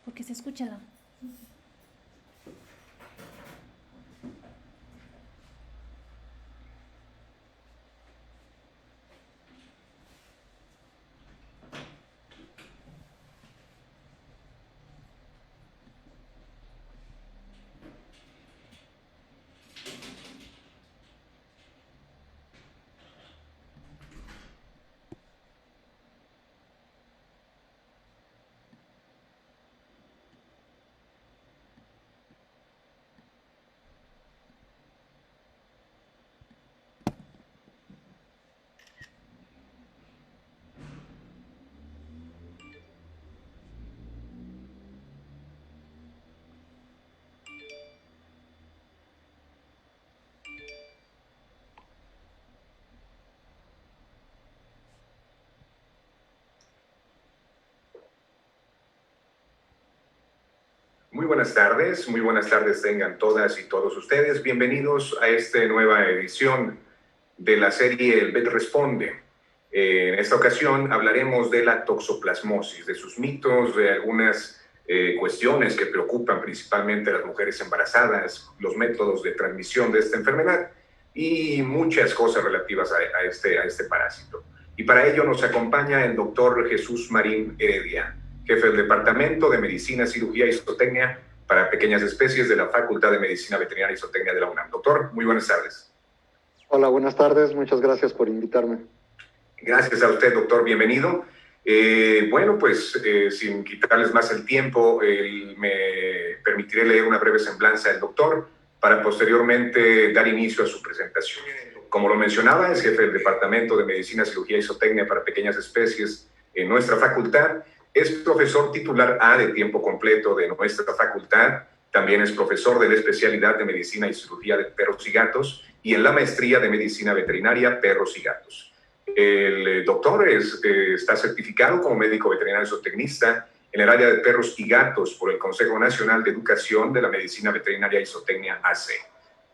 porque se escucha la... Muy buenas tardes tengan todas y todos ustedes. Bienvenidos a esta nueva edición de la serie El Bet Responde. En esta ocasión hablaremos de la toxoplasmosis, de sus mitos, de algunas cuestiones que preocupan principalmente a las mujeres embarazadas, los métodos de transmisión de esta enfermedad y muchas cosas relativas a este parásito. Y para ello nos acompaña el doctor Jesús Marín Heredia, jefe del Departamento de Medicina, Cirugía y Zootecnia para Pequeñas Especies de la Facultad de Medicina Veterinaria y Zootecnia de la UNAM. Doctor, muy buenas tardes. Hola, buenas tardes. Muchas gracias por invitarme. Gracias a usted, doctor. Bienvenido. Sin quitarles más el tiempo, me permitiré leer una breve semblanza del doctor para posteriormente dar inicio a su presentación. Como lo mencionaba, es jefe del Departamento de Medicina, Cirugía y Zootecnia para Pequeñas Especies en nuestra facultad. Es profesor titular A de tiempo completo de nuestra facultad. También es profesor de la especialidad de Medicina y Cirugía de Perros y Gatos y en la maestría de Medicina Veterinaria, Perros y Gatos. El doctor está certificado como médico veterinario zootecnista en el área de perros y gatos por el Consejo Nacional de Educación de la Medicina Veterinaria y Zootecnia AC.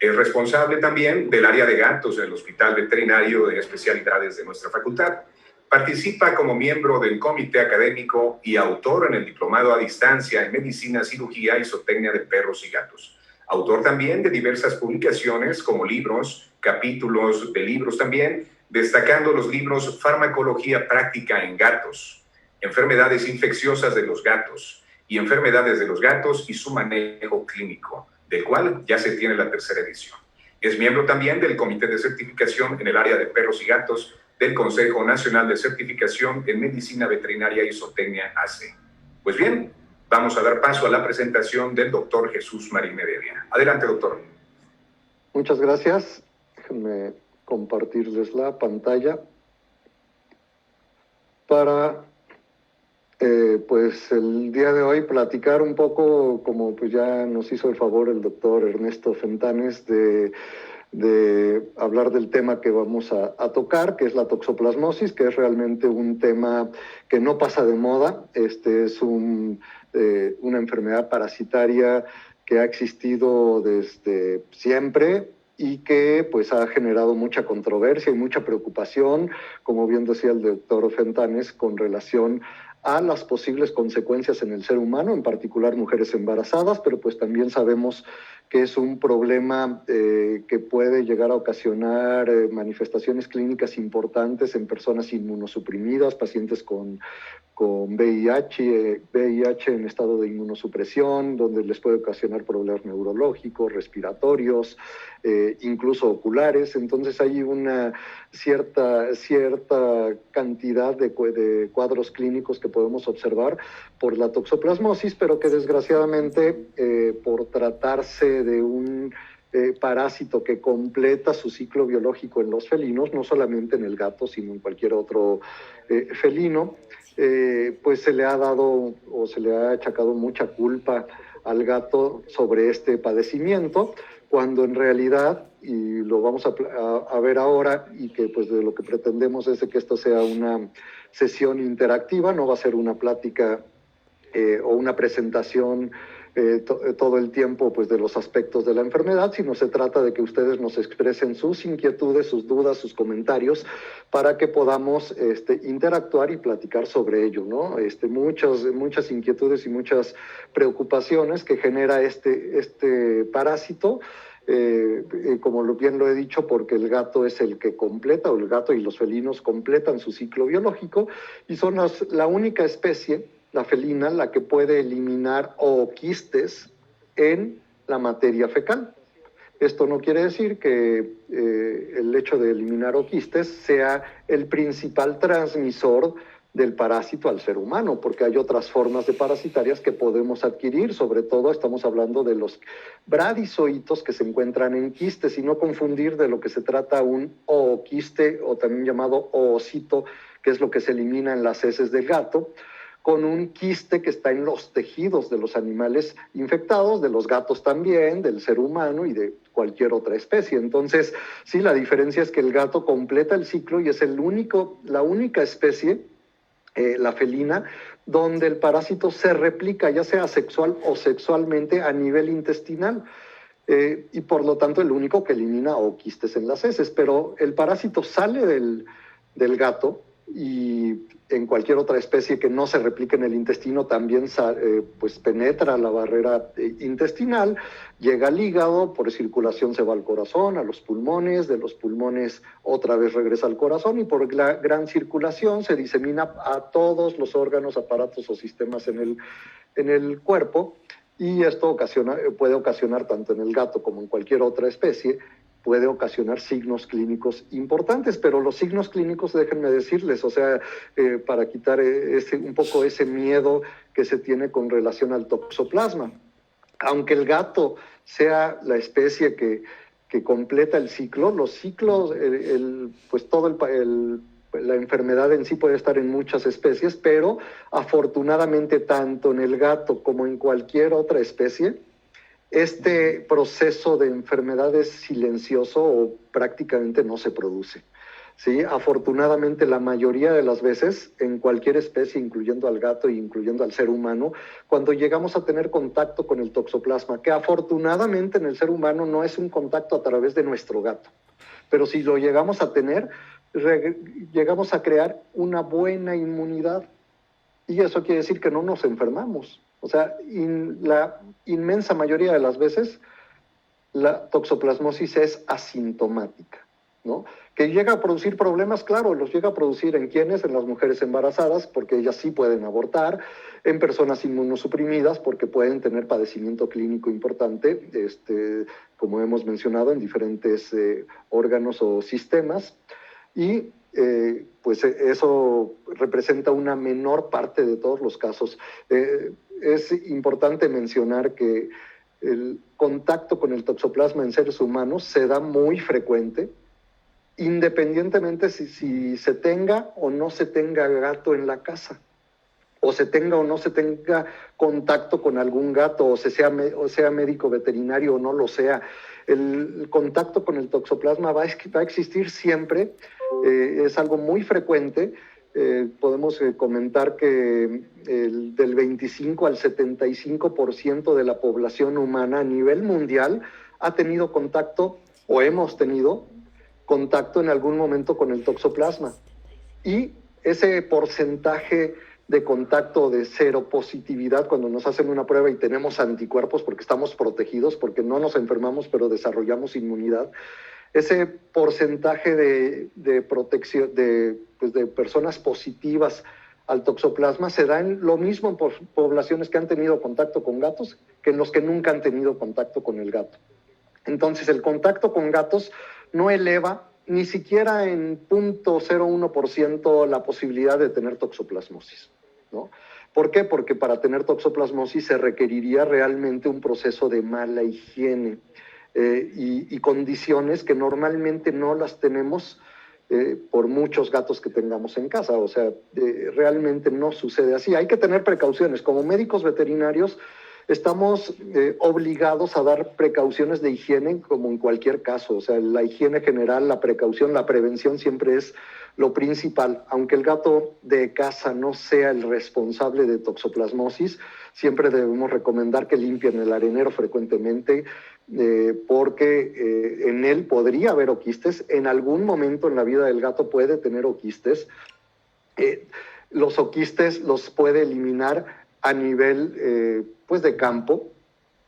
Es responsable también del área de gatos en el Hospital Veterinario de Especialidades de nuestra facultad. Participa como miembro del comité académico y autor en el diplomado a distancia en Medicina, Cirugía y Zootecnia de Perros y Gatos. Autor también de diversas publicaciones como libros, capítulos de libros también, destacando los libros Farmacología Práctica en Gatos, Enfermedades Infecciosas de los Gatos y Enfermedades de los Gatos y su Manejo Clínico, del cual ya se tiene la tercera edición. Es miembro también del Comité de Certificación en el área de perros y gatos del Consejo Nacional de Certificación en Medicina Veterinaria y Zootecnia AC. Pues bien, vamos a dar paso a la presentación del doctor Jesús Marín Heredia. Adelante, doctor. Muchas gracias. Déjenme compartirles la pantalla para, el día de hoy platicar un poco, como pues ya nos hizo el favor el doctor Ernesto Fentanes, de hablar del tema que vamos a tocar, que es la toxoplasmosis, que es realmente un tema que no pasa de moda. Es una enfermedad parasitaria que ha existido desde siempre y que pues ha generado mucha controversia y mucha preocupación, como bien decía el doctor Fentanes, con relación a las posibles consecuencias en el ser humano, en particular mujeres embarazadas, pero pues también sabemos que es un problema que puede llegar a ocasionar manifestaciones clínicas importantes en personas inmunosuprimidas, pacientes con VIH en estado de inmunosupresión, donde les puede ocasionar problemas neurológicos, respiratorios, incluso oculares. Entonces hay una cierta cantidad de cuadros clínicos que podemos observar por la toxoplasmosis, pero que desgraciadamente por tratarse de un parásito que completa su ciclo biológico en los felinos, no solamente en el gato, sino en cualquier otro felino, pues se le ha dado o se le ha achacado mucha culpa al gato sobre este padecimiento, cuando en realidad, y lo vamos a ver ahora, y que pues de lo que pretendemos es de que esto sea una sesión interactiva, no va a ser una plática o una presentación todo el tiempo pues, de los aspectos de la enfermedad, sino se trata de que ustedes nos expresen sus inquietudes, sus dudas, sus comentarios, para que podamos interactuar y platicar sobre ello, ¿no? Muchas inquietudes y muchas preocupaciones que genera este parásito, como bien lo he dicho, porque el gato es el que completa, o el gato y los felinos completan su ciclo biológico, y son la única especie, la felina, la que puede eliminar ooquistes en la materia fecal. Esto no quiere decir que el hecho de eliminar ooquistes sea el principal transmisor del parásito al ser humano, porque hay otras formas de parasitarias que podemos adquirir, sobre todo estamos hablando de los bradizoitos que se encuentran en quistes, y no confundir de lo que se trata un ooquiste, o también llamado oocito, que es lo que se elimina en las heces del gato, con un quiste que está en los tejidos de los animales infectados, de los gatos también, del ser humano y de cualquier otra especie. Entonces, sí, la diferencia es que el gato completa el ciclo y es la única especie, la felina, donde el parásito se replica, ya sea sexual o sexualmente, a nivel intestinal. Y por lo tanto el único que elimina ooquistes en las heces. Pero el parásito sale del gato, y en cualquier otra especie que no se replique en el intestino también pues penetra la barrera intestinal, llega al hígado, por circulación se va al corazón, a los pulmones, de los pulmones otra vez regresa al corazón, y por la gran circulación se disemina a todos los órganos, aparatos o sistemas en el cuerpo. Y esto puede ocasionar, tanto en el gato como en cualquier otra especie, puede ocasionar signos clínicos importantes, pero los signos clínicos, déjenme decirles, o sea, para quitar un poco ese miedo que se tiene con relación al toxoplasma. Aunque el gato sea la especie que completa el ciclo, los ciclos, pues la enfermedad en sí puede estar en muchas especies, pero afortunadamente tanto en el gato como en cualquier otra especie, este proceso de enfermedad es silencioso o prácticamente no se produce. ¿Sí? Afortunadamente, la mayoría de las veces, en cualquier especie, incluyendo al gato e incluyendo al ser humano, cuando llegamos a tener contacto con el toxoplasma, que afortunadamente en el ser humano no es un contacto a través de nuestro gato, pero si lo llegamos a tener, llegamos a crear una buena inmunidad, y eso quiere decir que no nos enfermamos. O sea, la inmensa mayoría de las veces la toxoplasmosis es asintomática, ¿no? Que llega a producir problemas, claro, los llega a producir en quienes, en las mujeres embarazadas, porque ellas sí pueden abortar, en personas inmunosuprimidas, porque pueden tener padecimiento clínico importante, como hemos mencionado, en diferentes órganos o sistemas, y pues eso representa una menor parte de todos los casos. Es importante mencionar que el contacto con el toxoplasma en seres humanos se da muy frecuente, independientemente si se tenga o no se tenga gato en la casa, o se tenga o no se tenga contacto con algún gato, o sea médico veterinario o no lo sea. El contacto con el toxoplasma va a existir siempre, es algo muy frecuente. Podemos comentar que del 25 al 75% de la población humana a nivel mundial ha tenido contacto, o hemos tenido contacto en algún momento con el toxoplasma. Y ese porcentaje de contacto de seropositividad, cuando nos hacen una prueba y tenemos anticuerpos porque estamos protegidos, porque no nos enfermamos pero desarrollamos inmunidad, ese porcentaje de protección de personas positivas al toxoplasma se da en lo mismo en poblaciones que han tenido contacto con gatos que en los que nunca han tenido contacto con el gato. Entonces, el contacto con gatos no eleva ni siquiera en 0.01% la posibilidad de tener toxoplasmosis, ¿no? ¿Por qué? Porque para tener toxoplasmosis se requeriría realmente un proceso de mala higiene y condiciones que normalmente no las tenemos por muchos gatos que tengamos en casa. O sea, realmente no sucede así. Hay que tener precauciones. Como médicos veterinarios, estamos obligados a dar precauciones de higiene como en cualquier caso. O sea, la higiene general, la precaución, la prevención siempre es lo principal. Aunque el gato de casa no sea el responsable de toxoplasmosis, siempre debemos recomendar que limpien el arenero frecuentemente, porque en él podría haber oquistes. En algún momento en la vida del gato puede tener oquistes. Los oquistes los puede eliminar a nivel pues de campo.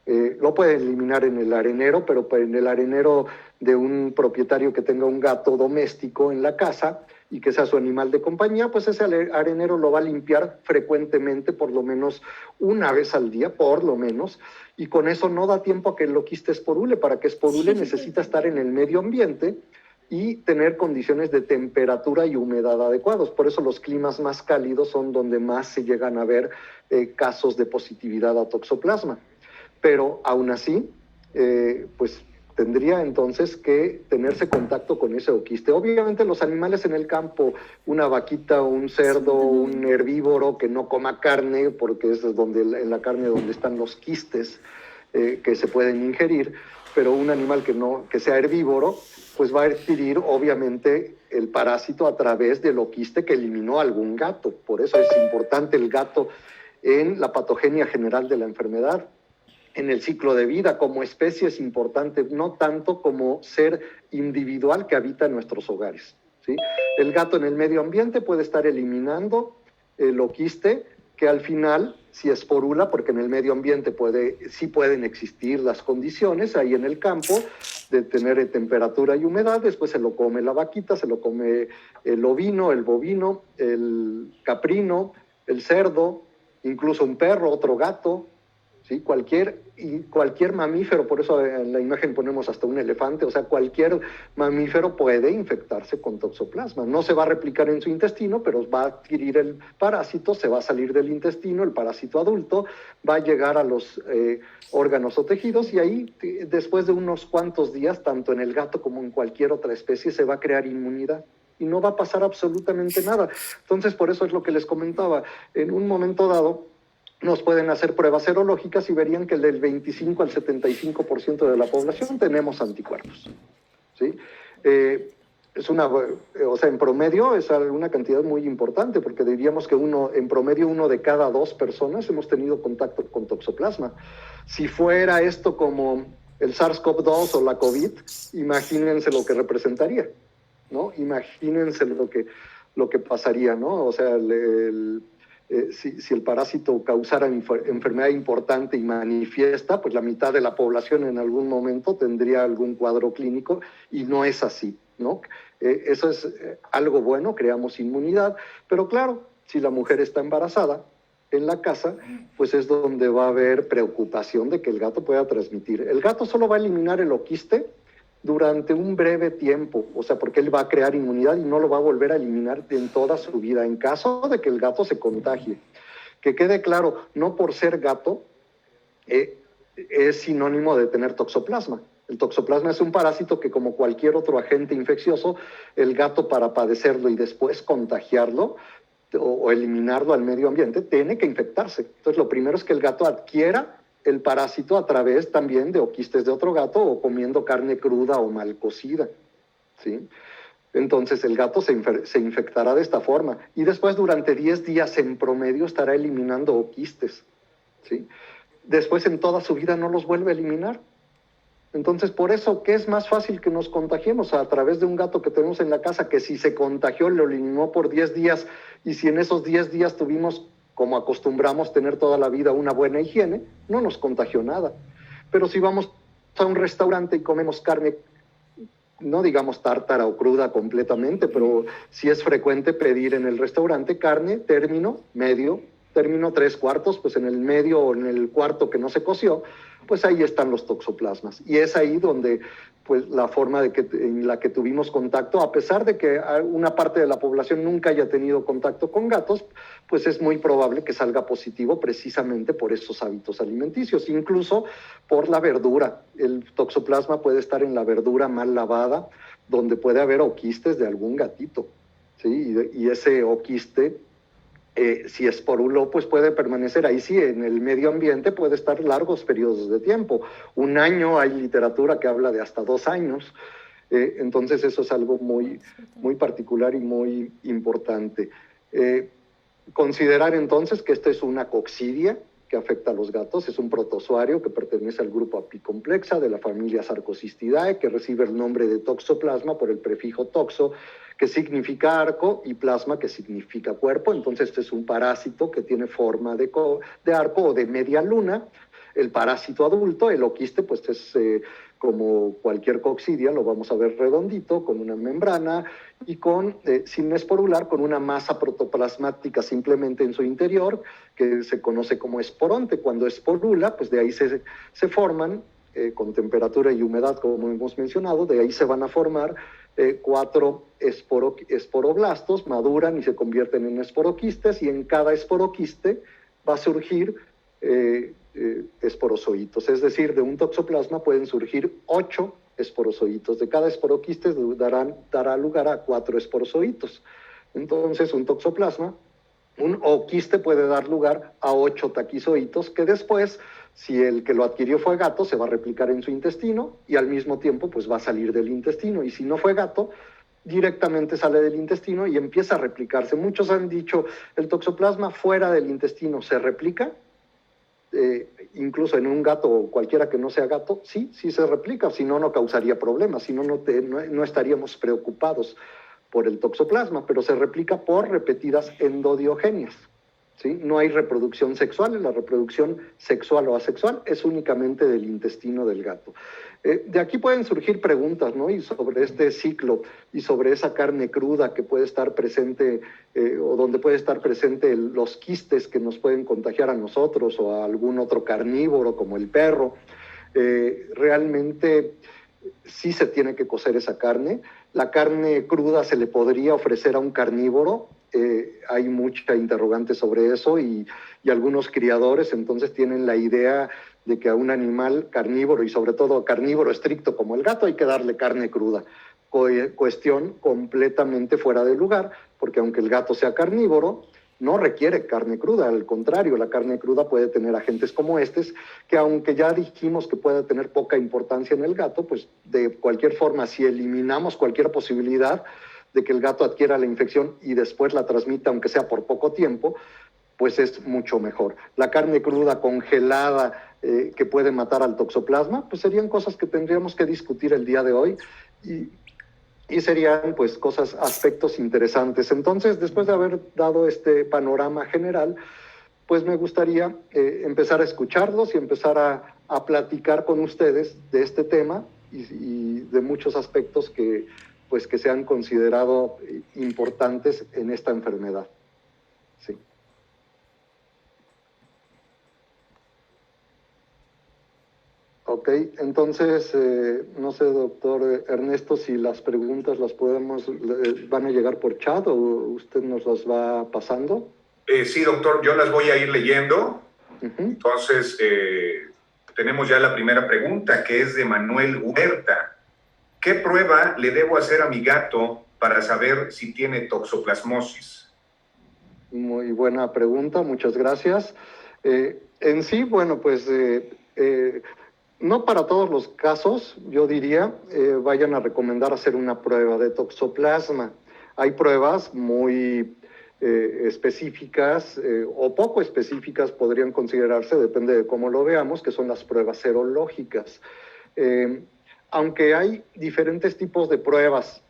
Lo puede eliminar en el arenero, pero en el arenero de un propietario que tenga un gato doméstico en la casa y que sea su animal de compañía, pues ese arenero lo va a limpiar frecuentemente, por lo menos una vez al día, por lo menos, y con eso no da tiempo a que el oquiste esporule. Para que esporule necesita estar en el medio ambiente y tener condiciones de temperatura y humedad adecuados. Por eso los climas más cálidos son donde más se llegan a ver casos de positividad a toxoplasma. Pero aún así, pues tendría entonces que tenerse contacto con ese oquiste. Obviamente los animales en el campo, una vaquita, un cerdo, un herbívoro que no coma carne, porque es donde, en la carne donde están los quistes que se pueden ingerir, pero un animal que sea herbívoro, pues va a adquirir obviamente el parásito a través del oquiste que eliminó algún gato. Por eso es importante el gato en la patogenia general de la enfermedad. En el ciclo de vida como especie es importante, no tanto como ser individual que habita en nuestros hogares, ¿sí? El gato en el medio ambiente puede estar eliminando el oquiste, que al final, si esporula, porque en el medio ambiente sí pueden existir las condiciones ahí en el campo de tener temperatura y humedad, después se lo come la vaquita, se lo come el ovino, el bovino, el caprino, el cerdo, incluso un perro, otro gato, ¿sí? Cualquier mamífero, por eso en la imagen ponemos hasta un elefante, o sea, cualquier mamífero puede infectarse con toxoplasma. No se va a replicar en su intestino, pero va a adquirir el parásito, se va a salir del intestino, el parásito adulto, va a llegar a los órganos o tejidos y ahí, después de unos cuantos días, tanto en el gato como en cualquier otra especie, se va a crear inmunidad. Y no va a pasar absolutamente nada. Entonces, por eso es lo que les comentaba. En un momento dado, nos pueden hacer pruebas serológicas y verían que del 25 al 75% de la población tenemos anticuerpos, ¿sí? O sea, en promedio es una cantidad muy importante, porque diríamos que en promedio 1 de cada 2 personas hemos tenido contacto con toxoplasma. Si fuera esto como el SARS-CoV-2 o la COVID, imagínense lo que representaría, ¿no? Imagínense lo que pasaría, ¿no? O sea, si el parásito causara enfermedad importante y manifiesta, pues la mitad de la población en algún momento tendría algún cuadro clínico, y no es así, ¿no? Eso es algo bueno, creamos inmunidad, pero claro, si la mujer está embarazada en la casa, pues es donde va a haber preocupación de que el gato pueda transmitir. El gato solo va a eliminar el oquiste durante un breve tiempo, o sea, porque él va a crear inmunidad y no lo va a volver a eliminar en toda su vida, en caso de que el gato se contagie. Que quede claro, no por ser gato es sinónimo de tener toxoplasma. El toxoplasma es un parásito que, como cualquier otro agente infeccioso, el gato, para padecerlo y después contagiarlo o eliminarlo al medio ambiente, tiene que infectarse. Entonces, lo primero es que el gato adquiera el parásito a través también de oquistes de otro gato o comiendo carne cruda o mal cocida, ¿sí? Entonces el gato se infectará de esta forma y después durante 10 días en promedio estará eliminando oquistes, ¿sí? Después en toda su vida no los vuelve a eliminar. Entonces, por eso, ¿qué es más fácil que nos contagiemos? A través de un gato que tenemos en la casa, que si se contagió, lo eliminó por 10 días, y si en esos 10 días tuvimos, como acostumbramos tener toda la vida, una buena higiene, no nos contagió nada. Pero si vamos a un restaurante y comemos carne, no digamos tártara o cruda completamente, pero sí es frecuente pedir en el restaurante carne, término, medio, término 3/4, pues en el medio o en el cuarto que no se coció, pues ahí están los toxoplasmas. Y es ahí donde, pues, la forma en la que tuvimos contacto, a pesar de que una parte de la población nunca haya tenido contacto con gatos, pues es muy probable que salga positivo precisamente por esos hábitos alimenticios, incluso por la verdura. El toxoplasma puede estar en la verdura mal lavada, donde puede haber oquistes de algún gatito, ¿sí? Y ese oquiste Si esporuló, pues puede permanecer ahí, sí, en el medio ambiente puede estar largos periodos de tiempo. 1 año, hay literatura que habla de hasta 2 años. Entonces eso es algo muy, muy particular y muy importante. Considerar entonces que esta es una coccidia que afecta a los gatos, es un protozoario que pertenece al grupo Apicomplexa de la familia Sarcosistidae, que recibe el nombre de toxoplasma por el prefijo toxo, que significa arco, y plasma, que significa cuerpo. Entonces este es un parásito que tiene forma de arco o de media luna. El parásito adulto, el oquiste, pues es como cualquier coccidia, lo vamos a ver redondito, con una membrana y sin esporular, con una masa protoplasmática simplemente en su interior, que se conoce como esporonte. Cuando esporula, pues de ahí se forman, con temperatura y humedad, como hemos mencionado, de ahí se van a formar 4 esporoblastos, maduran y se convierten en esporoquistes, y en cada esporoquiste va a surgir esporozoitos. Es decir, de un toxoplasma pueden surgir 8 esporozoitos. De cada esporoquiste dará lugar a 4 esporozoitos. Entonces, un toxoplasma, un oquiste, puede dar lugar a 8 taquizoitos, que después, si el que lo adquirió fue gato, se va a replicar en su intestino y al mismo tiempo pues va a salir del intestino. Y si no fue gato, directamente sale del intestino y empieza a replicarse. Muchos han dicho, el toxoplasma fuera del intestino se replica. Incluso en un gato o cualquiera que no sea gato, sí se replica, si no, no causaría problemas, si no, no estaríamos preocupados por el toxoplasma, pero se replica por repetidas endodiogenias, ¿sí? No hay reproducción sexual, la reproducción sexual o asexual es únicamente del intestino del gato. De aquí pueden surgir preguntas, ¿no? Y sobre este ciclo y sobre esa carne cruda que puede estar presente, o donde puede estar presente los quistes que nos pueden contagiar a nosotros o a algún otro carnívoro como el perro. Realmente sí se tiene que cocer esa carne. La carne cruda se le podría ofrecer a un carnívoro. Hay mucha interrogante sobre eso, y algunos criadores entonces tienen la idea de que a un animal carnívoro, y sobre todo carnívoro estricto como el gato, hay que darle carne cruda. Cuestión completamente fuera de lugar, porque aunque el gato sea carnívoro, no requiere carne cruda. Al contrario, la carne cruda puede tener agentes como que aunque ya dijimos que puede tener poca importancia en el gato, pues de cualquier forma, si eliminamos cualquier posibilidad de que el gato adquiera la infección y después la transmita, aunque sea por poco tiempo, pues es mucho mejor. La carne cruda congelada, que puede matar al toxoplasma, pues serían cosas que tendríamos que discutir el día de hoy, y serían pues aspectos interesantes. Entonces, después de haber dado este panorama general, pues me gustaría empezar a escucharlos y empezar a platicar con ustedes de este tema y de muchos aspectos que se han considerado importantes en esta enfermedad. Sí. Ok, entonces, no sé, doctor Ernesto, si las preguntas van a llegar por chat o usted nos las va pasando. Sí, doctor, yo las voy a ir leyendo. Entonces, tenemos ya la primera pregunta, que es de Manuel Huerta. ¿Qué prueba le debo hacer a mi gato para saber si tiene toxoplasmosis? Muy buena pregunta, muchas gracias. En sí, bueno, pues no para todos los casos, yo diría, vayan a recomendar hacer una prueba de toxoplasma. Hay pruebas muy específicas o poco específicas, podrían considerarse, depende de cómo lo veamos, que son las pruebas serológicas. Aunque hay diferentes tipos de pruebas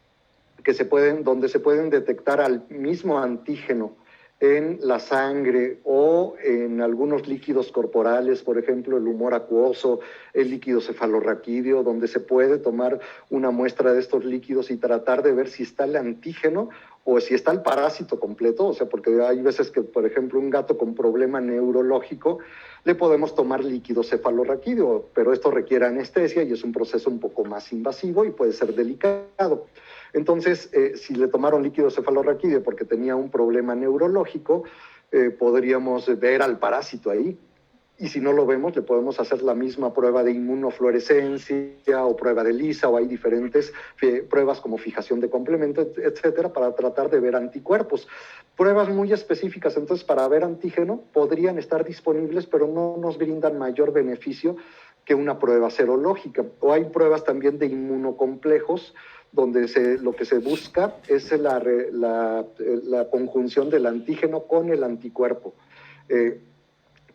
donde se pueden detectar al mismo antígeno en la sangre o en algunos líquidos corporales, por ejemplo, el humor acuoso, el líquido cefalorraquídeo, donde se puede tomar una muestra de estos líquidos y tratar de ver si está el antígeno o si está el parásito completo. O sea, porque hay veces que, por ejemplo, un gato con problema neurológico, le podemos tomar líquido cefalorraquídeo, pero esto requiere anestesia y es un proceso un poco más invasivo y puede ser delicado. Entonces, si le tomaron líquido cefalorraquídeo porque tenía un problema neurológico, podríamos ver al parásito ahí. y si no lo vemos, le podemos hacer la misma prueba de inmunofluorescencia o prueba de ELISA, o hay diferentes pruebas como fijación de complemento, etcétera, para tratar de ver anticuerpos. Pruebas muy específicas, entonces, para ver antígeno podrían estar disponibles, pero no nos brindan mayor beneficio que una prueba serológica. O hay pruebas también de inmunocomplejos, donde lo que se busca es la conjunción del antígeno con el anticuerpo.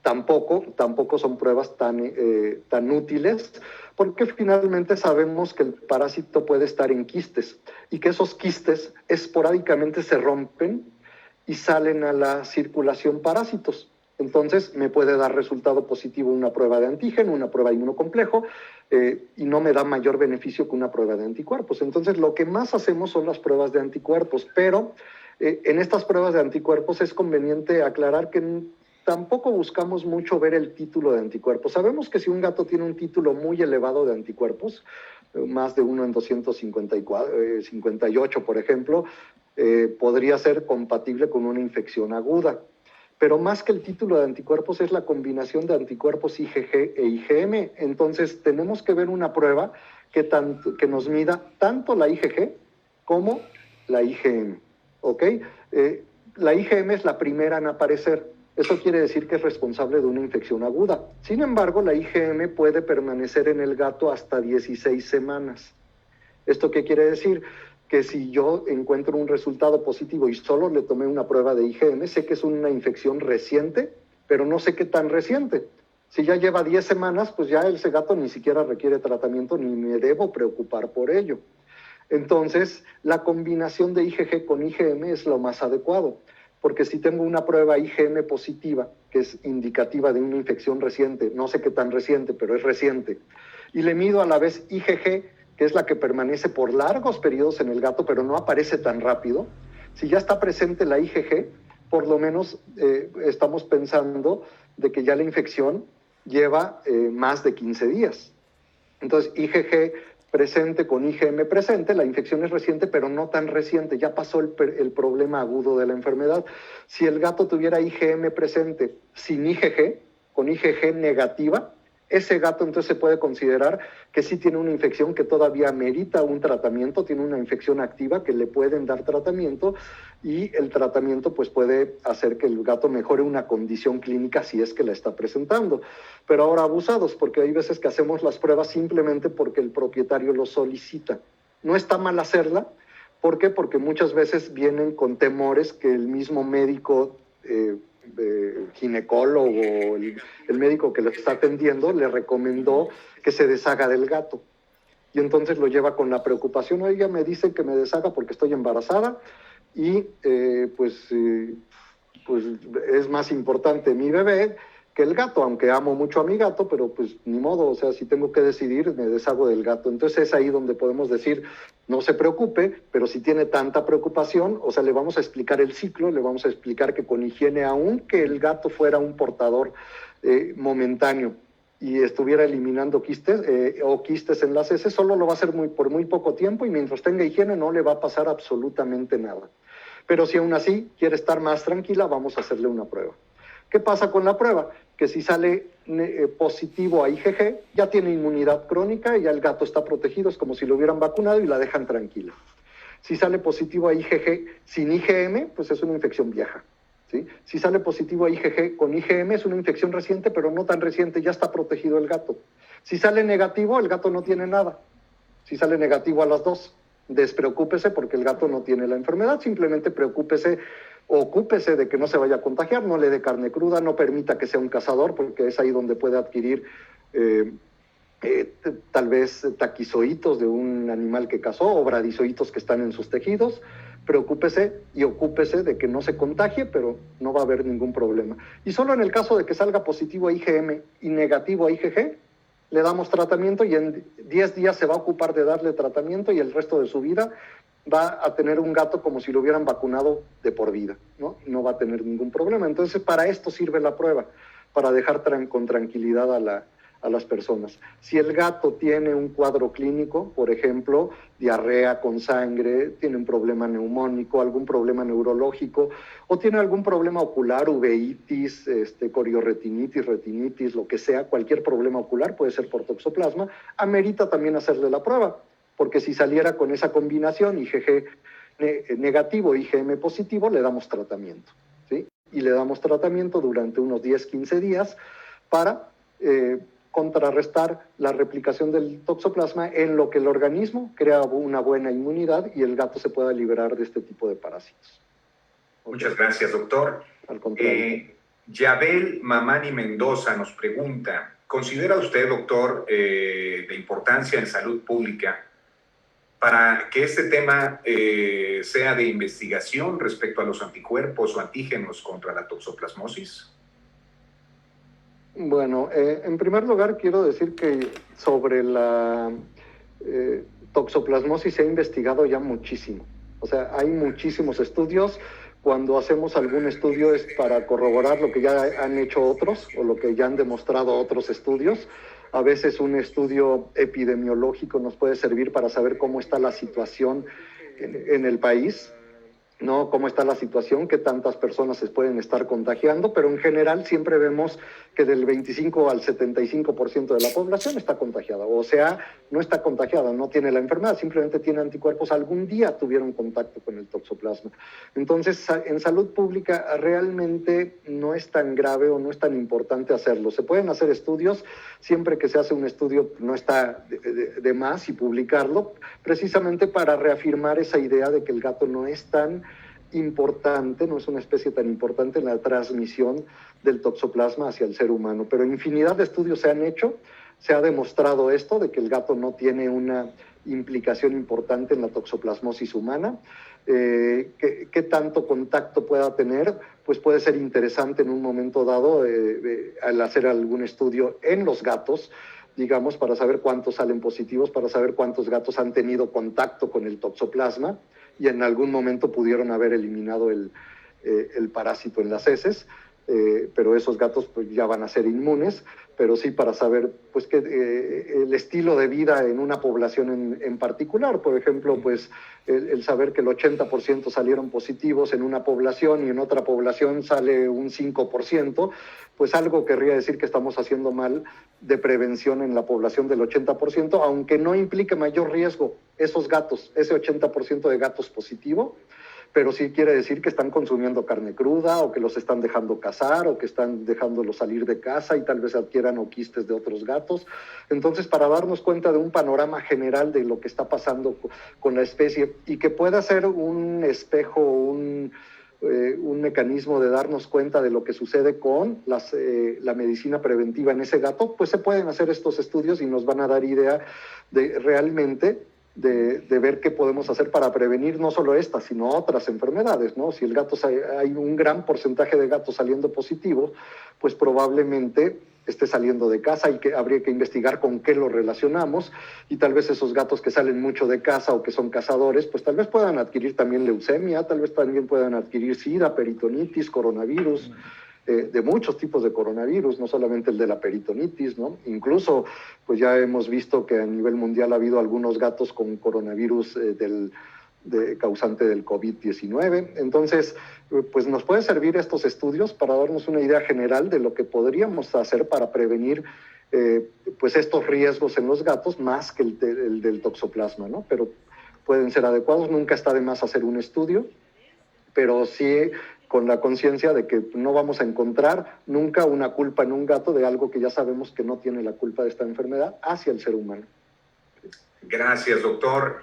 Tampoco son pruebas tan útiles, porque finalmente sabemos que el parásito puede estar en quistes y que esos quistes esporádicamente se rompen y salen a la circulación parásitos. Entonces me puede dar resultado positivo una prueba de antígeno, una prueba de inmunocomplejo, y no me da mayor beneficio que una prueba de anticuerpos. Entonces lo que más hacemos son las pruebas de anticuerpos, pero en estas pruebas de anticuerpos es conveniente aclarar que tampoco buscamos mucho ver el título de anticuerpos. Sabemos que si un gato tiene un título muy elevado de anticuerpos, más de 1 en 258, por ejemplo, podría ser compatible con una infección aguda. Pero más que el título de anticuerpos es la combinación de anticuerpos IgG e IgM. Entonces tenemos que ver una prueba que nos mida tanto la IgG como la IgM. ¿Ok? La IgM es la primera en aparecer. Eso quiere decir que es responsable de una infección aguda. Sin embargo, la IgM puede permanecer en el gato hasta 16 semanas. ¿Esto qué quiere decir? Que si yo encuentro un resultado positivo y solo le tomé una prueba de IgM, sé que es una infección reciente, pero no sé qué tan reciente. Si ya lleva 10 semanas, pues ya ese gato ni siquiera requiere tratamiento, ni me debo preocupar por ello. Entonces, la combinación de IgG con IgM es lo más adecuado, porque si tengo una prueba IgM positiva, que es indicativa de una infección reciente, no sé qué tan reciente, pero es reciente, y le mido a la vez IgG, que es la que permanece por largos periodos en el gato, pero no aparece tan rápido, si ya está presente la IgG, por lo menos estamos pensando de que ya la infección lleva más de 15 días. Entonces, IgG presente con IgM presente, la infección es reciente, pero no tan reciente, ya pasó el problema agudo de la enfermedad. Si el gato tuviera IgM presente sin IgG, con IgG negativa, ese gato entonces se puede considerar que sí tiene una infección que todavía merita un tratamiento, tiene una infección activa que le pueden dar tratamiento, y el tratamiento pues puede hacer que el gato mejore una condición clínica si es que la está presentando. Pero ahora abusados, porque hay veces que hacemos las pruebas simplemente porque el propietario lo solicita. No está mal hacerla. ¿Por qué? Porque muchas veces vienen con temores que el mismo médico ginecólogo, el médico que lo está atendiendo, le recomendó que se deshaga del gato. Y entonces lo lleva con la preocupación: oiga, me dicen que me deshaga porque estoy embarazada y pues es más importante mi bebé que el gato, aunque amo mucho a mi gato, pero pues ni modo, o sea, si tengo que decidir, me deshago del gato. Entonces es ahí donde podemos decir, no se preocupe, pero si tiene tanta preocupación, o sea, le vamos a explicar el ciclo, le vamos a explicar que con higiene, aunque el gato fuera un portador momentáneo y estuviera eliminando quistes o quistes en las heces, solo lo va a hacer por muy poco tiempo, y mientras tenga higiene no le va a pasar absolutamente nada. Pero si aún así quiere estar más tranquila, vamos a hacerle una prueba. ¿Qué pasa con la prueba? Que si sale positivo a IgG, ya tiene inmunidad crónica y ya el gato está protegido, es como si lo hubieran vacunado y la dejan tranquila. Si sale positivo a IgG sin IgM, pues es una infección vieja, ¿sí? Si sale positivo a IgG con IgM, es una infección reciente, pero no tan reciente, ya está protegido el gato. Si sale negativo, el gato no tiene nada. Si sale negativo a las dos, despreocúpese porque el gato no tiene la enfermedad, simplemente ocúpese de que no se vaya a contagiar, no le dé carne cruda, no permita que sea un cazador, porque es ahí donde puede adquirir tal vez taquizoitos de un animal que cazó o bradizoitos que están en sus tejidos. Preocúpese y ocúpese de que no se contagie, pero no va a haber ningún problema. Y solo en el caso de que salga positivo a IgM y negativo a IgG, le damos tratamiento, y en 10 días se va a ocupar de darle tratamiento, y el resto de su vida va a tener un gato como si lo hubieran vacunado de por vida, ¿no? No va a tener ningún problema. Entonces, para esto sirve la prueba, para dejar con tranquilidad a las personas. Si el gato tiene un cuadro clínico, por ejemplo, diarrea con sangre, tiene un problema neumónico, algún problema neurológico, o tiene algún problema ocular, uveitis, coriorretinitis, retinitis, lo que sea, cualquier problema ocular, puede ser por toxoplasma, amerita también hacerle la prueba, porque si saliera con esa combinación, IgG negativo, IgM positivo, le damos tratamiento, ¿sí? Y le damos tratamiento durante unos 10-15 días para contrarrestar la replicación del toxoplasma, en lo que el organismo crea una buena inmunidad y el gato se pueda liberar de este tipo de parásitos. Muchas gracias, doctor. Al contrario. Yabel Mamani Mendoza nos pregunta, ¿considera usted, doctor, de importancia en salud pública para que este tema sea de investigación respecto a los anticuerpos o antígenos contra la toxoplasmosis? Bueno, en primer lugar quiero decir que sobre la toxoplasmosis se ha investigado ya muchísimo. O sea, hay muchísimos estudios. Cuando hacemos algún estudio es para corroborar lo que ya han hecho otros o lo que ya han demostrado otros estudios. A veces un estudio epidemiológico nos puede servir para saber cómo está la situación en el país, ¿no? Cómo está la situación, qué tantas personas se pueden estar contagiando, pero en general siempre vemos que del 25 al 75% de la población está contagiada, o sea, no está contagiada, no tiene la enfermedad, simplemente tiene anticuerpos, algún día tuvieron contacto con el toxoplasma. Entonces, en salud pública realmente no es tan grave o no es tan importante hacerlo. Se pueden hacer estudios, siempre que se hace un estudio no está de más y publicarlo, precisamente para reafirmar esa idea de que el gato no es tan importante, no es una especie tan importante en la transmisión del toxoplasma hacia el ser humano. Pero infinidad de estudios se han hecho, se ha demostrado esto, de que el gato no tiene una implicación importante en la toxoplasmosis humana. ¿Qué tanto contacto pueda tener? Pues puede ser interesante en un momento dado al hacer algún estudio en los gatos, digamos, para saber cuántos salen positivos, para saber cuántos gatos han tenido contacto con el toxoplasma y en algún momento pudieron haber eliminado el parásito en las heces, pero esos gatos pues, ya van a ser inmunes, pero sí para saber pues, el estilo de vida en una población en particular. Por ejemplo, pues, el saber que el 80% salieron positivos en una población y en otra población sale un 5%, pues algo querría decir que estamos haciendo mal de prevención en la población del 80%, aunque no implique mayor riesgo esos gatos, ese 80% de gatos positivo, pero sí quiere decir que están consumiendo carne cruda o que los están dejando cazar o que están dejándolos salir de casa y tal vez adquieran oquistes de otros gatos. Entonces, para darnos cuenta de un panorama general de lo que está pasando con la especie y que pueda ser un espejo, un mecanismo de darnos cuenta de lo que sucede con la medicina preventiva en ese gato, pues se pueden hacer estos estudios y nos van a dar idea de realmente de ver qué podemos hacer para prevenir no solo esta, sino otras enfermedades, ¿no? Si el gato, hay un gran porcentaje de gatos saliendo positivos, pues probablemente esté saliendo de casa y que habría que investigar con qué lo relacionamos y tal vez esos gatos que salen mucho de casa o que son cazadores, pues tal vez puedan adquirir también leucemia, tal vez también puedan adquirir sida, peritonitis, coronavirus, de muchos tipos de coronavirus, no solamente el de la peritonitis, ¿no? Incluso, pues ya hemos visto que a nivel mundial ha habido algunos gatos con coronavirus causante del COVID-19. Entonces, pues nos pueden servir estos estudios para darnos una idea general de lo que podríamos hacer para prevenir pues estos riesgos en los gatos más que el del toxoplasma, ¿no? Pero pueden ser adecuados, nunca está de más hacer un estudio, pero sí con la conciencia de que no vamos a encontrar nunca una culpa en un gato de algo que ya sabemos que no tiene la culpa de esta enfermedad hacia el ser humano. Gracias, doctor.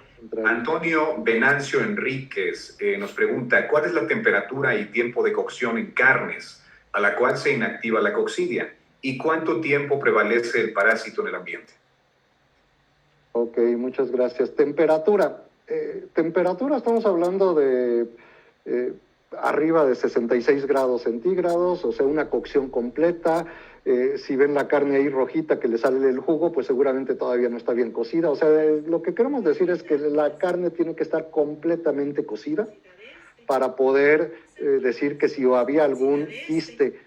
Antonio Venancio Enríquez nos pregunta, ¿cuál es la temperatura y tiempo de cocción en carnes a la cual se inactiva la coccidia? ¿Y cuánto tiempo prevalece el parásito en el ambiente? Ok, muchas gracias. Temperatura. Temperatura, estamos hablando de arriba de 66 grados centígrados, o sea, una cocción completa. Si ven la carne ahí rojita que le sale el jugo, pues seguramente todavía no está bien cocida. O sea, lo que queremos decir es que la carne tiene que estar completamente cocida para poder decir que si había algún quiste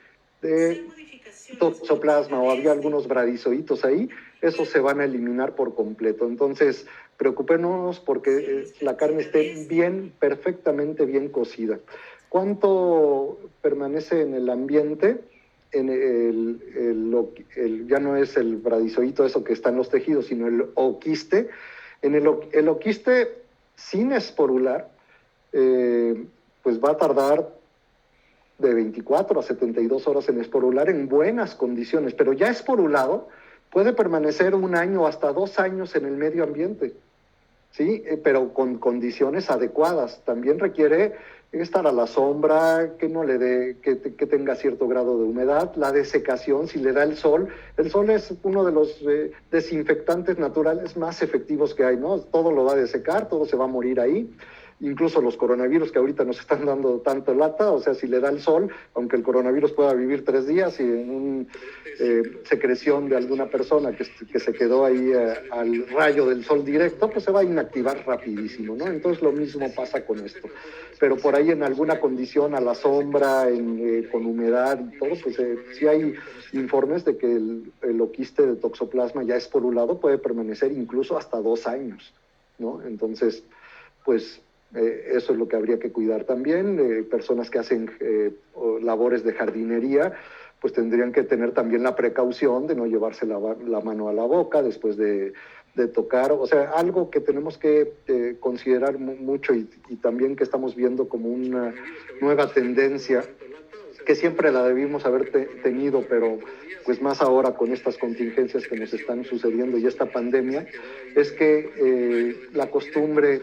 toxoplasma o había algunos bradizoitos ahí, esos se van a eliminar por completo. Entonces, preocupémonos porque la carne esté bien, perfectamente bien cocida. ¿Cuánto permanece en el ambiente? Ya no es el bradizoito, eso que está en los tejidos, sino el oquiste. El oquiste sin esporular, pues va a tardar de 24 a 72 horas en esporular en buenas condiciones, pero ya esporulado puede permanecer 1 año o hasta 2 años en el medio ambiente, ¿sí? Pero con condiciones adecuadas. También requiere estar a la sombra, que no le dé, que tenga cierto grado de humedad, la desecación, si le da el sol. El sol es uno de los desinfectantes naturales más efectivos que hay, ¿no? Todo lo va a desecar, todo se va a morir ahí. Incluso los coronavirus que ahorita nos están dando tanto lata, o sea, si le da el sol, aunque el coronavirus pueda vivir 3 días y en una secreción de alguna persona que se quedó ahí al rayo del sol directo, pues se va a inactivar rapidísimo, ¿no? Entonces lo mismo pasa con esto. Pero por ahí en alguna condición a la sombra, con humedad y todo, pues sí hay informes de que el oquiste de toxoplasma ya esporulado puede permanecer incluso hasta 2 años, ¿no? Entonces, pues eso es lo que habría que cuidar también. Personas que hacen labores de jardinería, pues tendrían que tener también la precaución de no llevarse la mano a la boca después de tocar. O sea, algo que tenemos que considerar mucho y también que estamos viendo como una nueva tendencia, que siempre la debimos haber tenido, pero pues más ahora con estas contingencias que nos están sucediendo y esta pandemia, es que la costumbre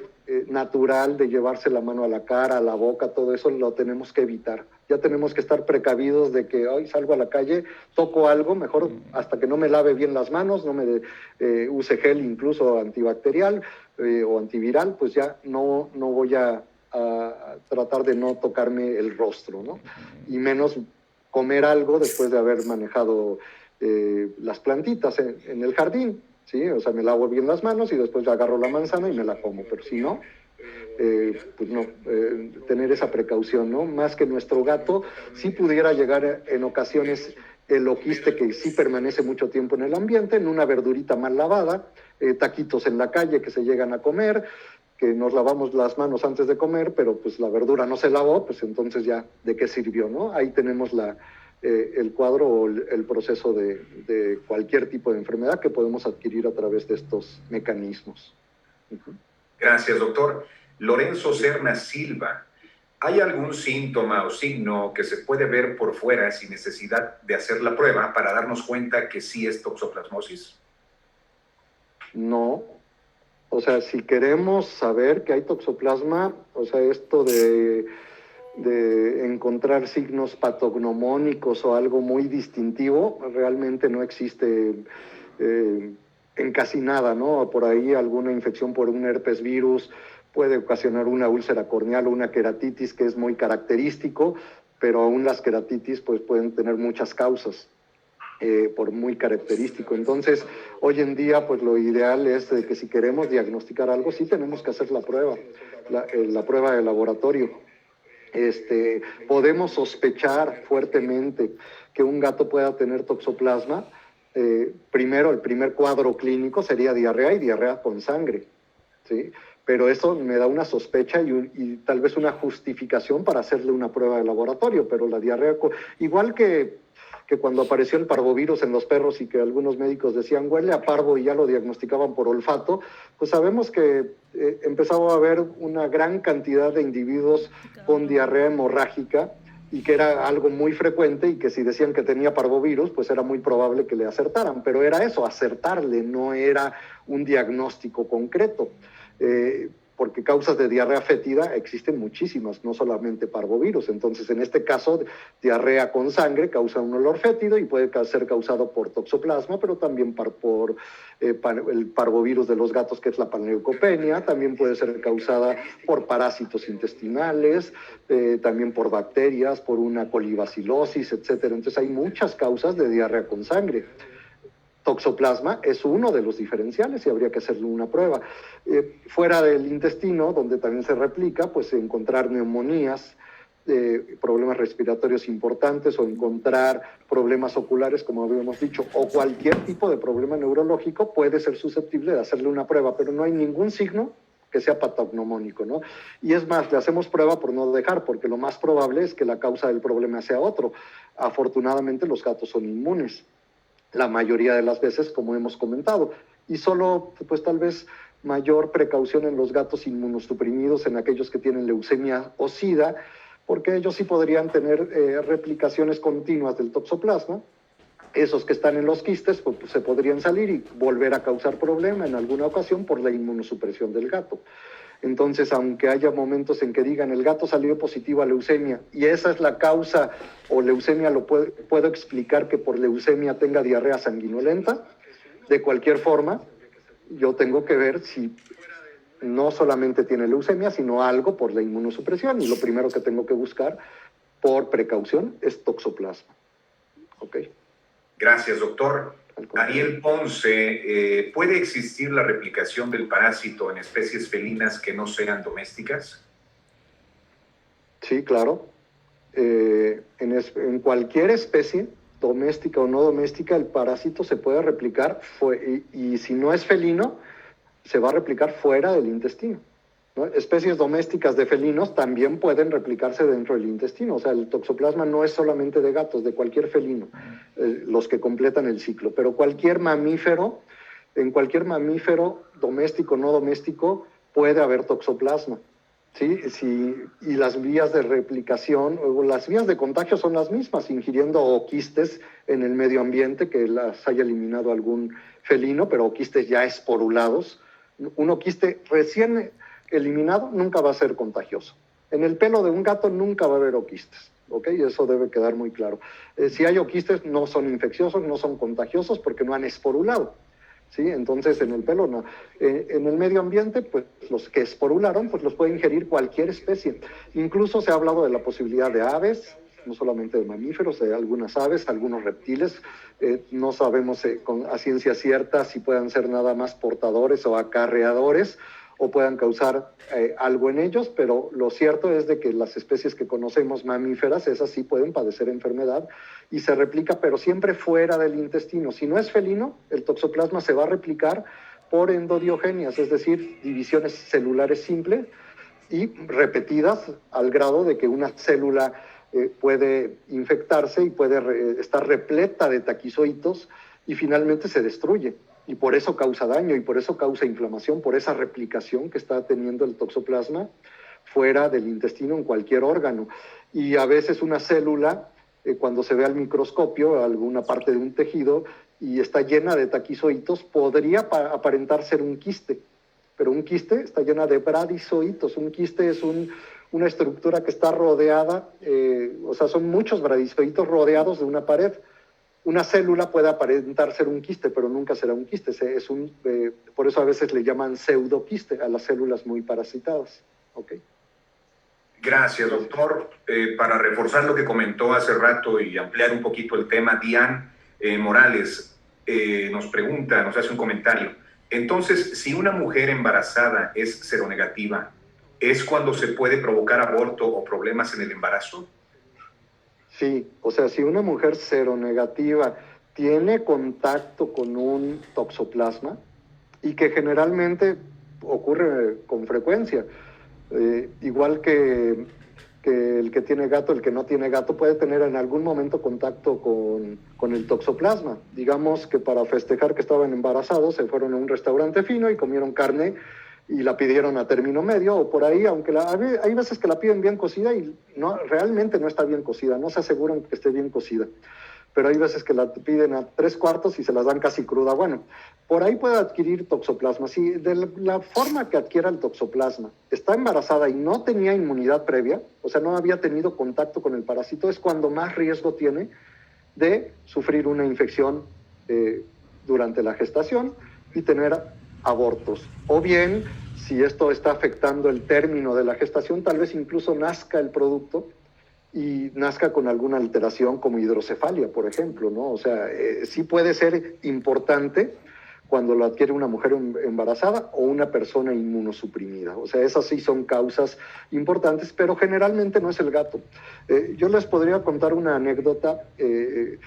natural de llevarse la mano a la cara, a la boca, todo eso lo tenemos que evitar. Ya tenemos que estar precavidos de que hoy salgo a la calle, toco algo, mejor hasta que no me lave bien las manos, no me use gel incluso antibacterial o antiviral, pues ya no voy a tratar de no tocarme el rostro, ¿no? Y menos comer algo después de haber manejado las plantitas en el jardín, ¿sí? O sea, me lavo bien las manos y después agarro la manzana y me la como, pero si no, pues no, tener esa precaución, ¿no? Más que nuestro gato, sí pudiera llegar en ocasiones el oquiste que sí permanece mucho tiempo en el ambiente, en una verdurita mal lavada, taquitos en la calle que se llegan a comer, que nos lavamos las manos antes de comer, pero pues la verdura no se lavó, pues entonces ya, ¿de qué sirvió, no? Ahí tenemos el cuadro o el proceso de cualquier tipo de enfermedad que podemos adquirir a través de estos mecanismos. Gracias, doctor. Lorenzo Serna Silva, ¿hay algún síntoma o signo que se puede ver por fuera sin necesidad de hacer la prueba para darnos cuenta que sí es toxoplasmosis? No. O sea, si queremos saber que hay toxoplasma, o sea, esto de encontrar signos patognomónicos o algo muy distintivo, realmente no existe en casi nada, ¿no? Por ahí alguna infección por un herpes virus puede ocasionar una úlcera corneal o una queratitis, que es muy característico, pero aún las queratitis pues pueden tener muchas causas. Por muy característico. Entonces, hoy en día, pues lo ideal es que si queremos diagnosticar algo, sí tenemos que hacer la prueba, la prueba de laboratorio. Podemos sospechar fuertemente que un gato pueda tener toxoplasma. Primero, el primer cuadro clínico sería diarrea y diarrea con sangre, ¿sí? Pero eso me da una sospecha y tal vez una justificación para hacerle una prueba de laboratorio, pero la diarrea, igual que cuando apareció el parvovirus en los perros y que algunos médicos decían huele a parvo y ya lo diagnosticaban por olfato, pues sabemos que empezaba a haber una gran cantidad de individuos con diarrea hemorrágica y que era algo muy frecuente y que si decían que tenía parvovirus, pues era muy probable que le acertaran, pero era eso, acertarle, no era un diagnóstico concreto. Porque causas de diarrea fétida existen muchísimas, no solamente parvovirus. Entonces, en este caso, diarrea con sangre causa un olor fétido y puede ser causado por toxoplasma, pero también por el parvovirus de los gatos, que es la panleucopenia, también puede ser causada por parásitos intestinales, también por bacterias, por una colibacilosis, etcétera. Entonces, hay muchas causas de diarrea con sangre. Toxoplasma es uno de los diferenciales y habría que hacerle una prueba. Fuera del intestino, donde también se replica, pues encontrar neumonías, problemas respiratorios importantes o encontrar problemas oculares, como habíamos dicho, o cualquier tipo de problema neurológico, puede ser susceptible de hacerle una prueba, pero no hay ningún signo que sea patognomónico, ¿no? Y es más, le hacemos prueba por no dejar, porque lo más probable es que la causa del problema sea otro. Afortunadamente los gatos son inmunes, la mayoría de las veces, como hemos comentado, y solo, pues tal vez mayor precaución en los gatos inmunosuprimidos, en aquellos que tienen leucemia o SIDA, porque ellos sí podrían tener replicaciones continuas del toxoplasma. Esos que están en los quistes pues se podrían salir y volver a causar problema en alguna ocasión por la inmunosupresión del gato. Entonces, aunque haya momentos en que digan el gato salió positivo a leucemia y esa es la causa, o leucemia lo puedo explicar que por leucemia tenga diarrea sanguinolenta, de cualquier forma, yo tengo que ver si no solamente tiene leucemia, sino algo por la inmunosupresión, y lo primero que tengo que buscar por precaución es toxoplasma. ¿Ok? Gracias, doctor. Ariel Ponce, ¿puede existir la replicación del parásito en especies felinas que no sean domésticas? Sí, claro. En cualquier especie, doméstica o no doméstica, el parásito se puede replicar y si no es felino, se va a replicar fuera del intestino, ¿no? Especies domésticas de felinos también pueden replicarse dentro del intestino. O sea, el toxoplasma no es solamente de gatos, de cualquier felino, los que completan el ciclo. Pero cualquier mamífero, en cualquier mamífero doméstico o no doméstico, puede haber toxoplasma. ¿Sí? Y las vías de replicación o las vías de contagio son las mismas, ingiriendo oquistes en el medio ambiente que las haya eliminado algún felino, pero oquistes ya esporulados. Un oquiste recién eliminado nunca va a ser contagioso. En el pelo de un gato nunca va a haber oquistes, ¿ok? Eso debe quedar muy claro. Si hay oquistes, no son infecciosos, no son contagiosos porque no han esporulado, ¿sí? Entonces, en el pelo no. En el medio ambiente, pues los que esporularon, pues los puede ingerir cualquier especie. Incluso se ha hablado de la posibilidad de aves, no solamente de mamíferos, de algunas aves, algunos reptiles. No sabemos a ciencia cierta si puedan ser nada más portadores o acarreadores o puedan causar algo en ellos, pero lo cierto es de que las especies que conocemos mamíferas, esas sí pueden padecer enfermedad y se replica, pero siempre fuera del intestino. Si no es felino, el toxoplasma se va a replicar por endodiogenias, es decir, divisiones celulares simples y repetidas al grado de que una célula puede infectarse y puede estar repleta de taquizoitos y finalmente se destruye. Y por eso causa daño y por eso causa inflamación, por esa replicación que está teniendo el toxoplasma fuera del intestino en cualquier órgano. Y a veces una célula, cuando se ve al microscopio, alguna parte de un tejido, y está llena de taquizoitos, podría aparentar ser un quiste. Pero un quiste está llena de bradizoitos. Un quiste es una estructura que está rodeada, o sea, son muchos bradizoitos rodeados de una pared. Una célula puede aparentar ser un quiste, pero nunca será un quiste. Por eso a veces le llaman pseudoquiste a las células muy parasitadas. ¿Okay? Gracias, doctor. Para reforzar lo que comentó hace rato y ampliar un poquito el tema, Diane Morales nos pregunta, nos hace un comentario. Entonces, si una mujer embarazada es seronegativa, ¿es cuando se puede provocar aborto o problemas en el embarazo? Sí, o sea, si una mujer seronegativa tiene contacto con un toxoplasma, y que generalmente ocurre con frecuencia, igual que el que tiene gato, el que no tiene gato puede tener en algún momento contacto con el toxoplasma. Digamos que para festejar que estaban embarazados se fueron a un restaurante fino y comieron carne y la pidieron a término medio o por ahí, aunque hay veces que la piden bien cocida y realmente no está bien cocida, no se aseguran que esté bien cocida, pero hay veces que la piden a 3/4 y se las dan casi cruda. Bueno, por ahí puede adquirir toxoplasma. Si de la forma que adquiera el toxoplasma está embarazada y no tenía inmunidad previa, o sea, no había tenido contacto con el parásito, es cuando más riesgo tiene de sufrir una infección durante la gestación y tener abortos. O bien, si esto está afectando el término de la gestación, tal vez incluso nazca el producto y nazca con alguna alteración como hidrocefalia, por ejemplo, ¿no? O sea, sí puede ser importante cuando lo adquiere una mujer embarazada o una persona inmunosuprimida. O sea, esas sí son causas importantes, pero generalmente no es el gato. Yo les podría contar una anécdota que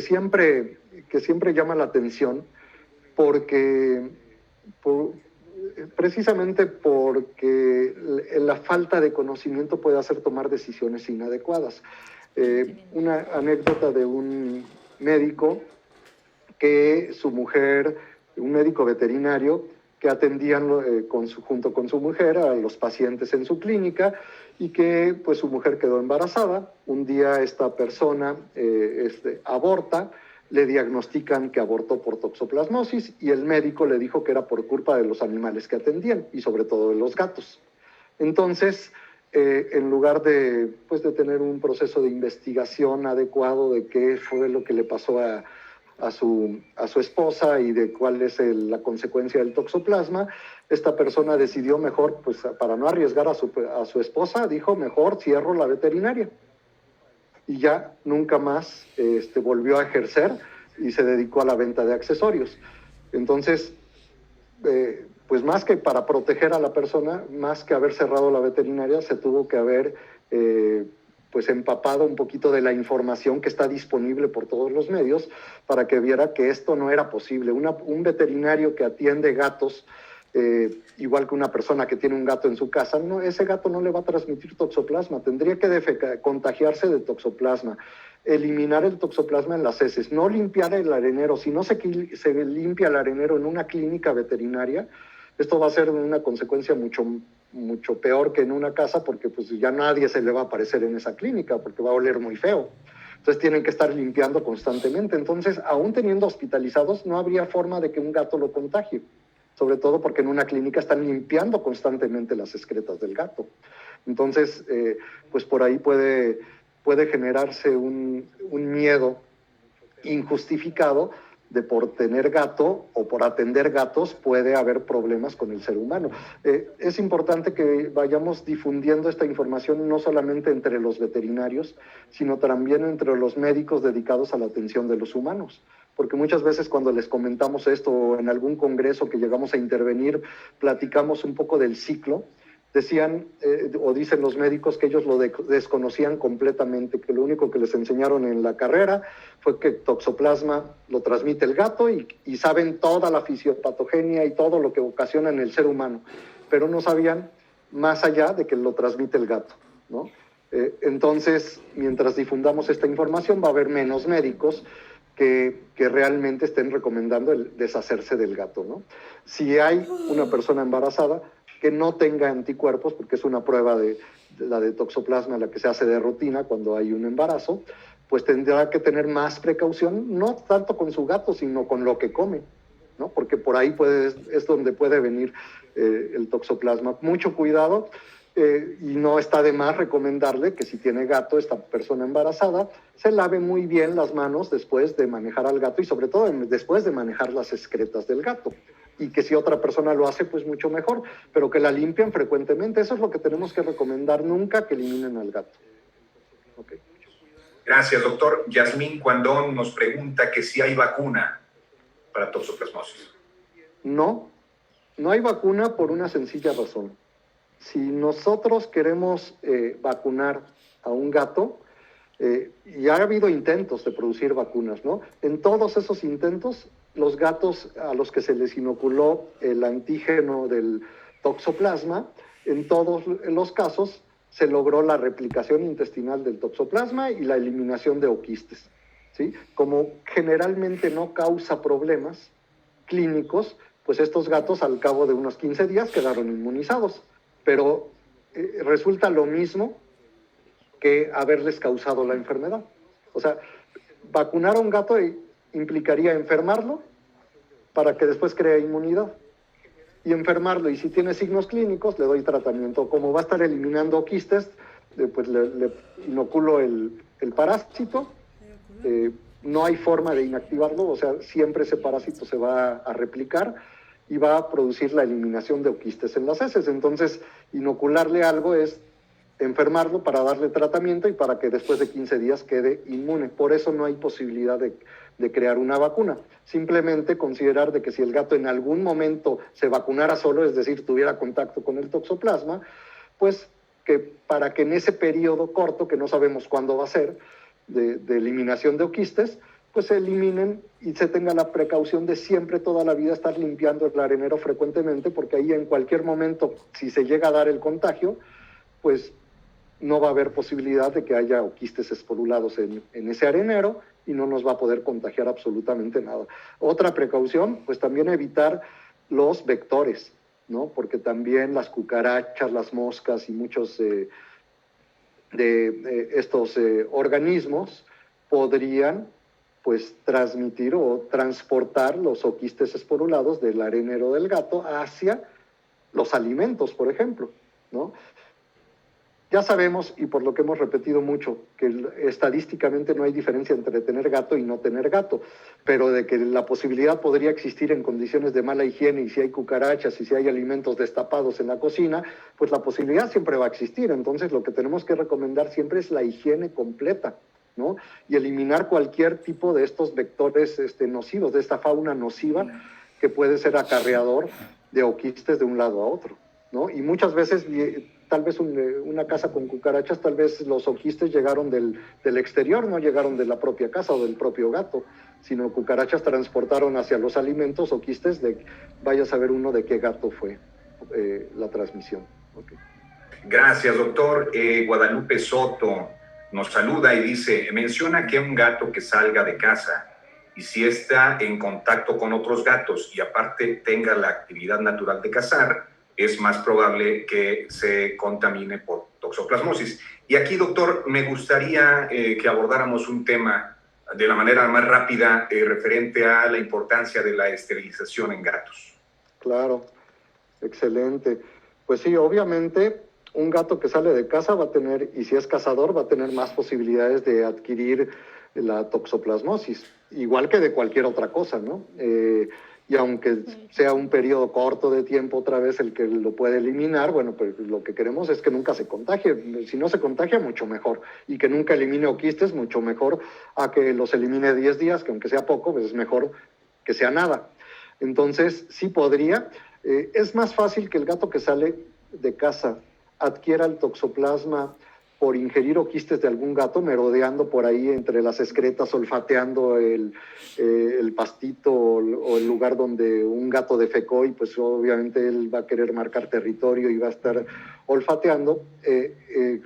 siempre llama la atención, porque precisamente porque la falta de conocimiento puede hacer tomar decisiones inadecuadas. Una anécdota de un médico que su mujer, un médico veterinario, que atendían junto con su mujer a los pacientes en su clínica, y que pues su mujer quedó embarazada. Un día esta persona aborta, le diagnostican que abortó por toxoplasmosis y el médico le dijo que era por culpa de los animales que atendían y sobre todo de los gatos. Entonces, en lugar de tener un proceso de investigación adecuado de qué fue lo que le pasó a su esposa y de cuál es la consecuencia del toxoplasma, esta persona decidió mejor, pues para no arriesgar a su esposa, dijo, mejor cierro la veterinaria. Y ya nunca más volvió a ejercer y se dedicó a la venta de accesorios. Entonces, pues más que para proteger a la persona, más que haber cerrado la veterinaria, se tuvo que haber pues empapado un poquito de la información que está disponible por todos los medios para que viera que esto no era posible. Un veterinario que atiende gatos, igual que una persona que tiene un gato en su casa, ese gato no le va a transmitir toxoplasma, tendría que contagiarse de toxoplasma, eliminar el toxoplasma en las heces, no limpiar el arenero. Si no se limpia el arenero en una clínica veterinaria, esto va a ser una consecuencia mucho peor que en una casa, porque pues ya nadie se le va a aparecer en esa clínica, porque va a oler muy feo. Entonces tienen que estar limpiando constantemente. Entonces, aún teniendo hospitalizados, no habría forma de que un gato lo contagie, sobre todo porque en una clínica están limpiando constantemente las excretas del gato. Entonces, pues por ahí puede generarse un miedo injustificado de por tener gato o por atender gatos puede haber problemas con el ser humano. Es importante que vayamos difundiendo esta información no solamente entre los veterinarios, sino también entre los médicos dedicados a la atención de los humanos. Porque muchas veces cuando les comentamos esto o en algún congreso que llegamos a intervenir, platicamos un poco del ciclo, decían o dicen los médicos que ellos lo desconocían completamente, que lo único que les enseñaron en la carrera fue que toxoplasma lo transmite el gato y saben toda la fisiopatogenia y todo lo que ocasiona en el ser humano, pero no sabían más allá de que lo transmite el gato, ¿no? Entonces, mientras difundamos esta información, va a haber menos médicos que realmente estén recomendando el deshacerse del gato, ¿no? Si hay una persona embarazada que no tenga anticuerpos, porque es una prueba de la de toxoplasma la que se hace de rutina cuando hay un embarazo, pues tendrá que tener más precaución, no tanto con su gato, sino con lo que come, ¿no? Porque por ahí es donde puede venir el toxoplasma. Mucho cuidado, y no está de más recomendarle que si tiene gato, esta persona embarazada, se lave muy bien las manos después de manejar al gato y sobre todo después de manejar las excretas del gato. Y que si otra persona lo hace, pues mucho mejor, pero que la limpien frecuentemente. Eso es lo que tenemos que recomendar, nunca que eliminen al gato. Okay. Gracias, doctor. Yasmín Cuandón nos pregunta que si hay vacuna para toxoplasmosis. No hay vacuna por una sencilla razón. Si nosotros queremos vacunar a un gato, y ha habido intentos de producir vacunas, ¿no? En todos esos intentos, los gatos a los que se les inoculó el antígeno del toxoplasma, en todos los casos se logró la replicación intestinal del toxoplasma y la eliminación de oquistes, ¿sí? Como generalmente no causa problemas clínicos, pues estos gatos al cabo de unos 15 días quedaron inmunizados, pero resulta lo mismo que haberles causado la enfermedad. O sea, vacunar a un gato implicaría enfermarlo para que después cree inmunidad. Y enfermarlo, y si tiene signos clínicos, le doy tratamiento. Como va a estar eliminando quistes, pues le inoculo el parásito. No hay forma de inactivarlo, o sea, siempre ese parásito se va a replicar y va a producir la eliminación de oquistes en las heces. Entonces, inocularle algo es enfermarlo, para darle tratamiento y para que después de 15 días quede inmune. Por eso no hay posibilidad de crear una vacuna. Simplemente considerar de que si el gato en algún momento se vacunara solo, es decir, tuviera contacto con el toxoplasma, pues que para que en ese periodo corto, que no sabemos cuándo va a ser, de eliminación de oquistes, pues se eliminen y se tenga la precaución de siempre, toda la vida, estar limpiando el arenero frecuentemente, porque ahí en cualquier momento, si se llega a dar el contagio, pues no va a haber posibilidad de que haya oquistes esporulados en ese arenero y no nos va a poder contagiar absolutamente nada. Otra precaución, pues también evitar los vectores, ¿no? Porque también las cucarachas, las moscas y muchos de estos organismos podrían pues transmitir o transportar los oquistes esporulados del arenero del gato hacia los alimentos, por ejemplo, ¿no? Ya sabemos, y por lo que hemos repetido mucho, que estadísticamente no hay diferencia entre tener gato y no tener gato, pero de que la posibilidad podría existir en condiciones de mala higiene, y si hay cucarachas y si hay alimentos destapados en la cocina, pues la posibilidad siempre va a existir. Entonces lo que tenemos que recomendar siempre es la higiene completa, ¿no? Y eliminar cualquier tipo de estos vectores nocivos, de esta fauna nociva que puede ser acarreador de oquistes de un lado a otro, ¿no? Y muchas veces, tal vez una casa con cucarachas, tal vez los oquistes llegaron del exterior, no llegaron de la propia casa o del propio gato, sino cucarachas transportaron hacia los alimentos oquistes de, vaya a saber uno de qué gato fue la transmisión. Okay. Gracias, doctor. Guadalupe Soto nos saluda y dice, menciona que un gato que salga de casa y si está en contacto con otros gatos y aparte tenga la actividad natural de cazar, es más probable que se contamine por toxoplasmosis. Y aquí, doctor, me gustaría que abordáramos un tema de la manera más rápida referente a la importancia de la esterilización en gatos. Claro, excelente. Pues sí, obviamente un gato que sale de casa va a tener, y si es cazador, va a tener más posibilidades de adquirir la toxoplasmosis, igual que de cualquier otra cosa, ¿no? Y aunque sea un periodo corto de tiempo otra vez el que lo puede eliminar, bueno, pues lo que queremos es que nunca se contagie. Si no se contagia, mucho mejor. Y que nunca elimine oquistes, mucho mejor a que los elimine 10 días, que aunque sea poco, pues es mejor que sea nada. Entonces, sí podría. Es más fácil que el gato que sale de casa adquiera el toxoplasma por ingerir oquistes de algún gato, merodeando por ahí entre las excretas, olfateando el pastito o el lugar donde un gato defecó, y pues obviamente él va a querer marcar territorio y va a estar olfateando,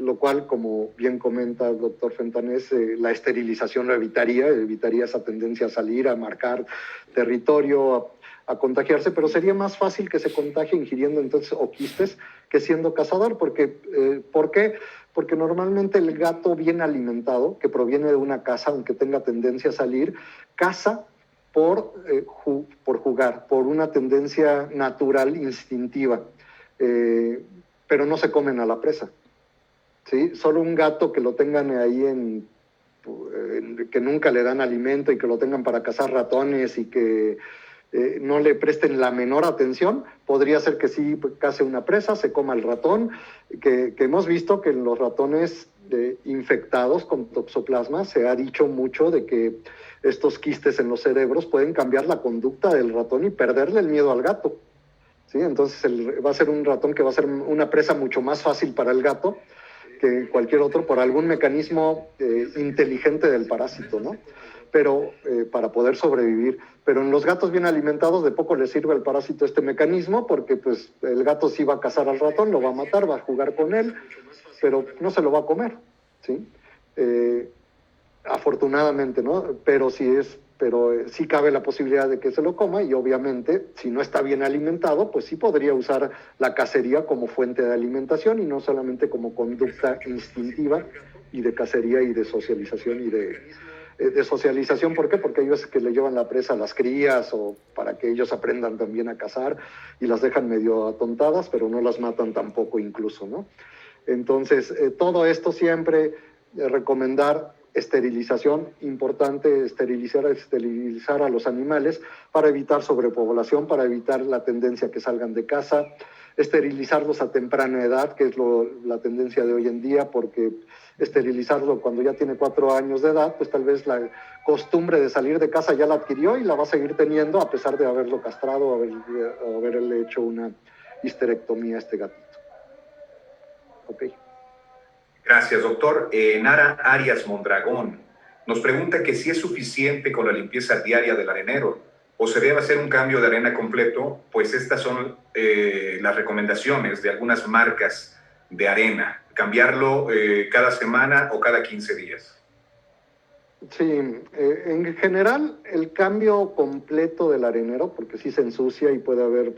lo cual, como bien comenta el doctor Fentanés, la esterilización lo evitaría esa tendencia a salir, a marcar territorio, a contagiarse, pero sería más fácil que se contagie ingiriendo entonces oquistes que siendo cazador, porque ¿por qué? Porque normalmente el gato bien alimentado, que proviene de una casa, aunque tenga tendencia a salir, caza por jugar, por una tendencia natural, instintiva, pero no se comen a la presa, ¿sí? Solo un gato que lo tengan ahí que nunca le dan alimento y que lo tengan para cazar ratones y que no le presten la menor atención, podría ser que sí case una presa, se coma el ratón, que hemos visto que en los ratones infectados con toxoplasma se ha dicho mucho de que estos quistes en los cerebros pueden cambiar la conducta del ratón y perderle el miedo al gato, ¿sí? Entonces va a ser un ratón que va a ser una presa mucho más fácil para el gato que cualquier otro por algún mecanismo inteligente del parásito, ¿no? Pero para poder sobrevivir. Pero en los gatos bien alimentados de poco les sirve el parásito este mecanismo, porque pues el gato sí va a cazar al ratón, lo va a matar, va a jugar con él, pero no se lo va a comer, ¿sí? Afortunadamente, ¿no? Pero sí cabe la posibilidad de que se lo coma, y obviamente si no está bien alimentado, pues sí podría usar la cacería como fuente de alimentación y no solamente como conducta instintiva y de cacería y de socialización ¿por qué? Porque ellos que le llevan la presa a las crías o para que ellos aprendan también a cazar y las dejan medio atontadas, pero no las matan tampoco incluso, ¿no? Entonces, todo esto siempre recomendar esterilización, importante esterilizar a los animales para evitar sobrepoblación, para evitar la tendencia a que salgan de casa, esterilizarlos a temprana edad, que es la tendencia de hoy en día, porque esterilizarlo cuando ya tiene 4 años de edad, pues tal vez la costumbre de salir de casa ya la adquirió y la va a seguir teniendo a pesar de haberlo castrado, haberle hecho una histerectomía a este gatito. Ok. Gracias, doctor. Nara Arias Mondragón nos pregunta que si es suficiente con la limpieza diaria del arenero o se debe hacer un cambio de arena completo, pues estas son las recomendaciones de algunas marcas de arena. Cambiarlo cada semana o cada 15 días. Sí, en general el cambio completo del arenero, porque sí se ensucia y puede haber,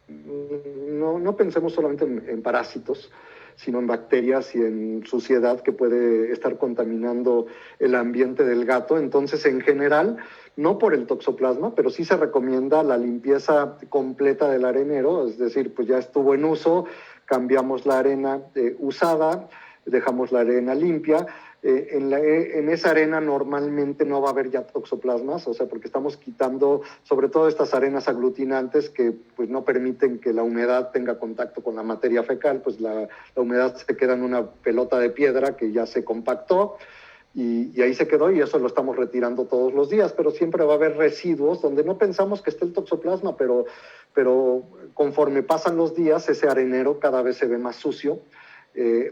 no pensemos solamente en parásitos, sino en bacterias y en suciedad que puede estar contaminando el ambiente del gato. Entonces, en general, no por el toxoplasma, pero sí se recomienda la limpieza completa del arenero, es decir, pues ya estuvo en uso, cambiamos la arena usada, dejamos la arena limpia. En esa arena normalmente no va a haber ya toxoplasmas, o sea, porque estamos quitando sobre todo estas arenas aglutinantes que pues no permiten que la humedad tenga contacto con la materia fecal, pues la humedad se queda en una pelota de piedra que ya se compactó y ahí se quedó y eso lo estamos retirando todos los días, pero siempre va a haber residuos donde no pensamos que esté el toxoplasma, pero conforme pasan los días ese arenero cada vez se ve más sucio.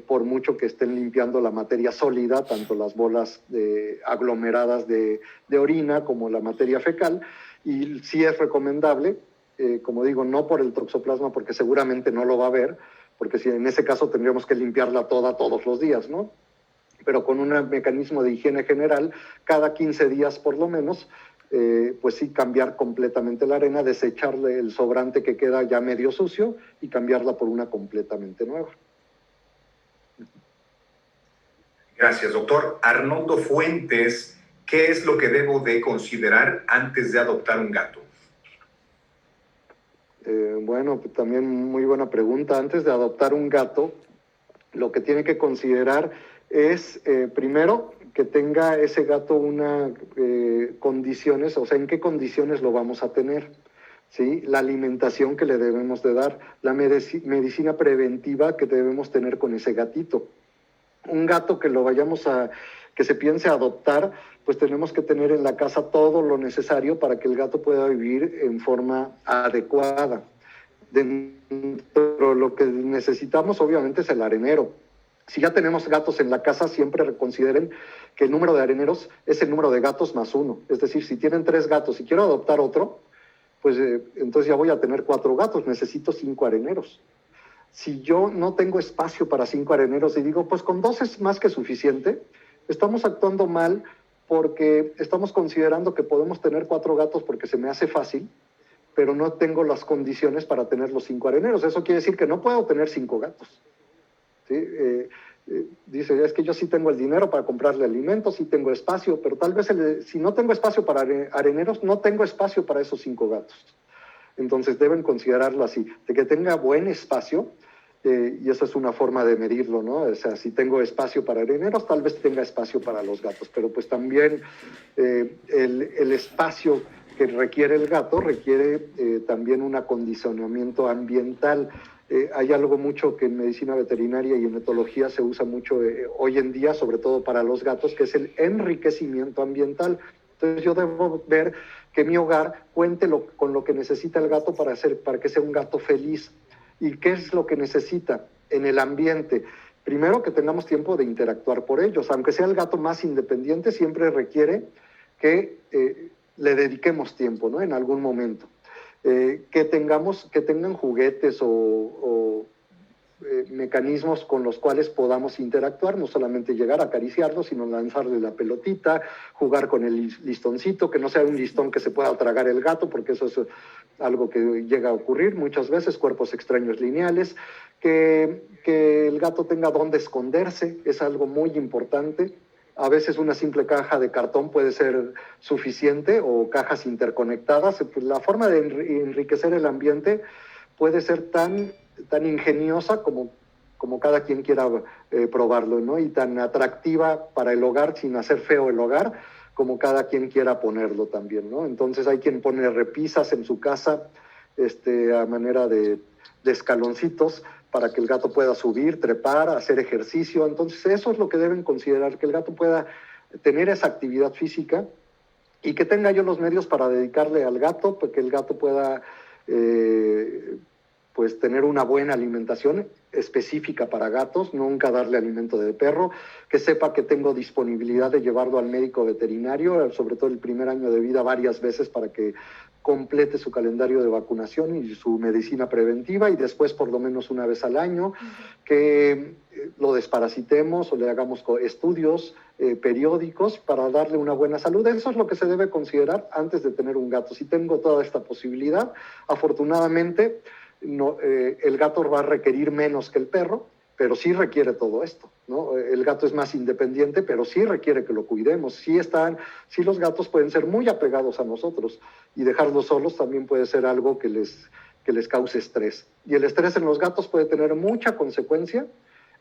Por mucho que estén limpiando la materia sólida, tanto las bolas aglomeradas de orina como la materia fecal, y sí es recomendable, como digo, no por el toxoplasma, porque seguramente no lo va a haber, porque si en ese caso tendríamos que limpiarla todos los días, ¿no? Pero con un mecanismo de higiene general, cada 15 días por lo menos, pues sí cambiar completamente la arena, desecharle el sobrante que queda ya medio sucio y cambiarla por una completamente nueva. Gracias, doctor. Arnoldo Fuentes, ¿qué es lo que debo de considerar antes de adoptar un gato? Bueno, pues también muy buena pregunta. Antes de adoptar un gato, lo que tiene que considerar es, primero, que tenga ese gato unas condiciones, o sea, en qué condiciones lo vamos a tener, ¿sí? La alimentación que le debemos de dar, la medicina preventiva que debemos tener con ese gatito. Un gato que se piense adoptar, pues tenemos que tener en la casa todo lo necesario para que el gato pueda vivir en forma adecuada. Dentro de lo que necesitamos, obviamente, es el arenero. Si ya tenemos gatos en la casa, siempre consideren que el número de areneros es el número de gatos más 1. Es decir, si tienen 3 gatos y quiero adoptar otro, pues entonces ya voy a tener 4 gatos, necesito 5 areneros. Si yo no tengo espacio para 5 areneros y digo, pues con 2 es más que suficiente, estamos actuando mal porque estamos considerando que podemos tener 4 gatos porque se me hace fácil, pero no tengo las condiciones para tener los 5 areneros. Eso quiere decir que no puedo tener 5 gatos. ¿Sí? Dice, es que yo sí tengo el dinero para comprarle alimentos, sí tengo espacio, pero tal vez si no tengo espacio para areneros, no tengo espacio para esos 5 gatos. Entonces deben considerarlo así, de que tenga buen espacio, y esa es una forma de medirlo, ¿no? O sea, si tengo espacio para areneros, tal vez tenga espacio para los gatos, pero pues también el espacio que requiere el gato requiere también un acondicionamiento ambiental. Hay algo mucho que en medicina veterinaria y en etología se usa mucho hoy en día, sobre todo para los gatos, que es el enriquecimiento ambiental. Entonces yo debo ver que mi hogar cuente con lo que necesita el gato para que sea un gato feliz. ¿Y qué es lo que necesita en el ambiente? Primero, que tengamos tiempo de interactuar por ellos. Aunque sea el gato más independiente, siempre requiere que le dediquemos tiempo, ¿no? En algún momento. Que tengan juguetes o mecanismos con los cuales podamos interactuar, no solamente llegar a acariciarlo, sino lanzarle la pelotita, jugar con el listoncito, que no sea un listón que se pueda tragar el gato, porque eso es algo que llega a ocurrir muchas veces, cuerpos extraños lineales, que el gato tenga dónde esconderse, es algo muy importante. A veces una simple caja de cartón puede ser suficiente o cajas interconectadas. Pues la forma de enriquecer el ambiente puede ser tan ingeniosa como cada quien quiera probarlo, ¿no? Y tan atractiva para el hogar sin hacer feo el hogar como cada quien quiera ponerlo también, ¿no? Entonces hay quien pone repisas en su casa a manera de escaloncitos, para que el gato pueda subir, trepar, hacer ejercicio. Entonces eso es lo que deben considerar, que el gato pueda tener esa actividad física y que tenga yo los medios para dedicarle al gato, porque el gato pueda pues tener una buena alimentación específica para gatos, nunca darle alimento de perro, que sepa que tengo disponibilidad de llevarlo al médico veterinario, sobre todo el primer año de vida, varias veces para que complete su calendario de vacunación y su medicina preventiva, y después por lo menos una vez al año, que lo desparasitemos o le hagamos estudios periódicos para darle una buena salud. Eso es lo que se debe considerar antes de tener un gato. Si tengo toda esta posibilidad, afortunadamente, no, el gato va a requerir menos que el perro, pero sí requiere todo esto, ¿no? El gato es más independiente, pero sí requiere que lo cuidemos. Sí los gatos pueden ser muy apegados a nosotros, y dejarlos solos también puede ser algo que les cause estrés. Y el estrés en los gatos puede tener mucha consecuencia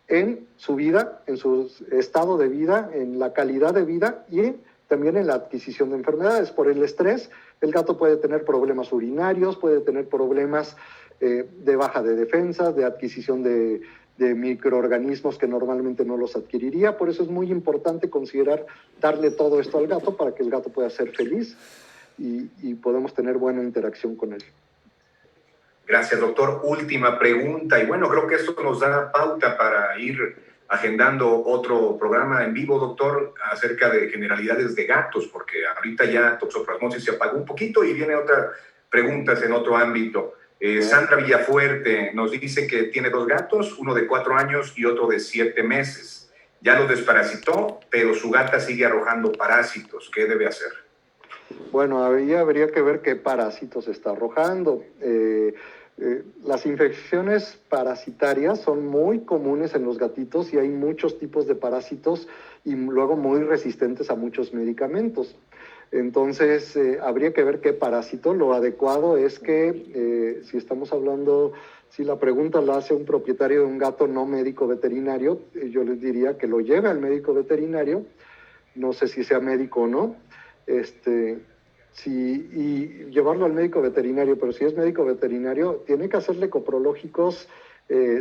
en su vida, en su estado de vida, en la calidad de vida y también en la adquisición de enfermedades. Por el estrés, el gato puede tener problemas urinarios, puede tener problemas de baja de defensa, de adquisición de microorganismos que normalmente no los adquiriría. Por eso es muy importante considerar darle todo esto al gato para que el gato pueda ser feliz y podemos tener buena interacción con él. Gracias, doctor. Última pregunta, y bueno, creo que esto nos da pauta para ir agendando otro programa en vivo, doctor, acerca de generalidades de gatos, porque ahorita ya toxoplasmosis se apagó un poquito y viene otras preguntas en otro ámbito. Sandra Villafuerte nos dice que tiene 2 gatos, uno de 4 años y otro de 7 meses. Ya los desparasitó, pero su gata sigue arrojando parásitos. ¿Qué debe hacer? Bueno, habría que ver qué parásitos está arrojando. Las infecciones parasitarias son muy comunes en los gatitos y hay muchos tipos de parásitos y luego muy resistentes a muchos medicamentos. Entonces, habría que ver qué parásito. Lo adecuado es que, si estamos hablando, si la pregunta la hace un propietario de un gato no médico veterinario, yo les diría que lo lleve al médico veterinario, no sé si sea médico o no, y llevarlo al médico veterinario, pero si es médico veterinario, tiene que hacerle coprológicos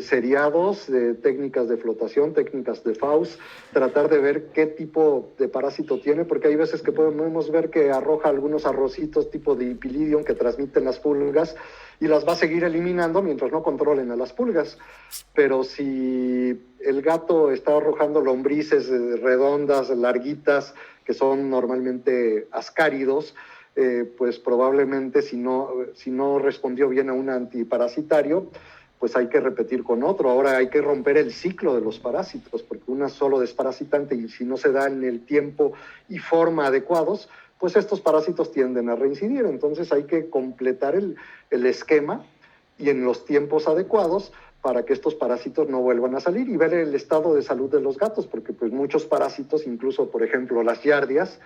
seriados, técnicas de flotación, técnicas de FAUS, tratar de ver qué tipo de parásito tiene, porque hay veces que podemos ver que arroja algunos arrocitos tipo de Dipilidium que transmiten las pulgas y las va a seguir eliminando mientras no controlen a las pulgas. Pero si el gato está arrojando lombrices redondas, larguitas, que son normalmente ascáridos, pues probablemente si no respondió bien a un antiparasitario, pues hay que repetir con otro. Ahora hay que romper el ciclo de los parásitos, porque una solo desparasitante, y si no se da en el tiempo y forma adecuados, pues estos parásitos tienden a reincidir. Entonces hay que completar el esquema y en los tiempos adecuados para que estos parásitos no vuelvan a salir, y ver el estado de salud de los gatos, porque pues muchos parásitos, incluso por ejemplo las giardias,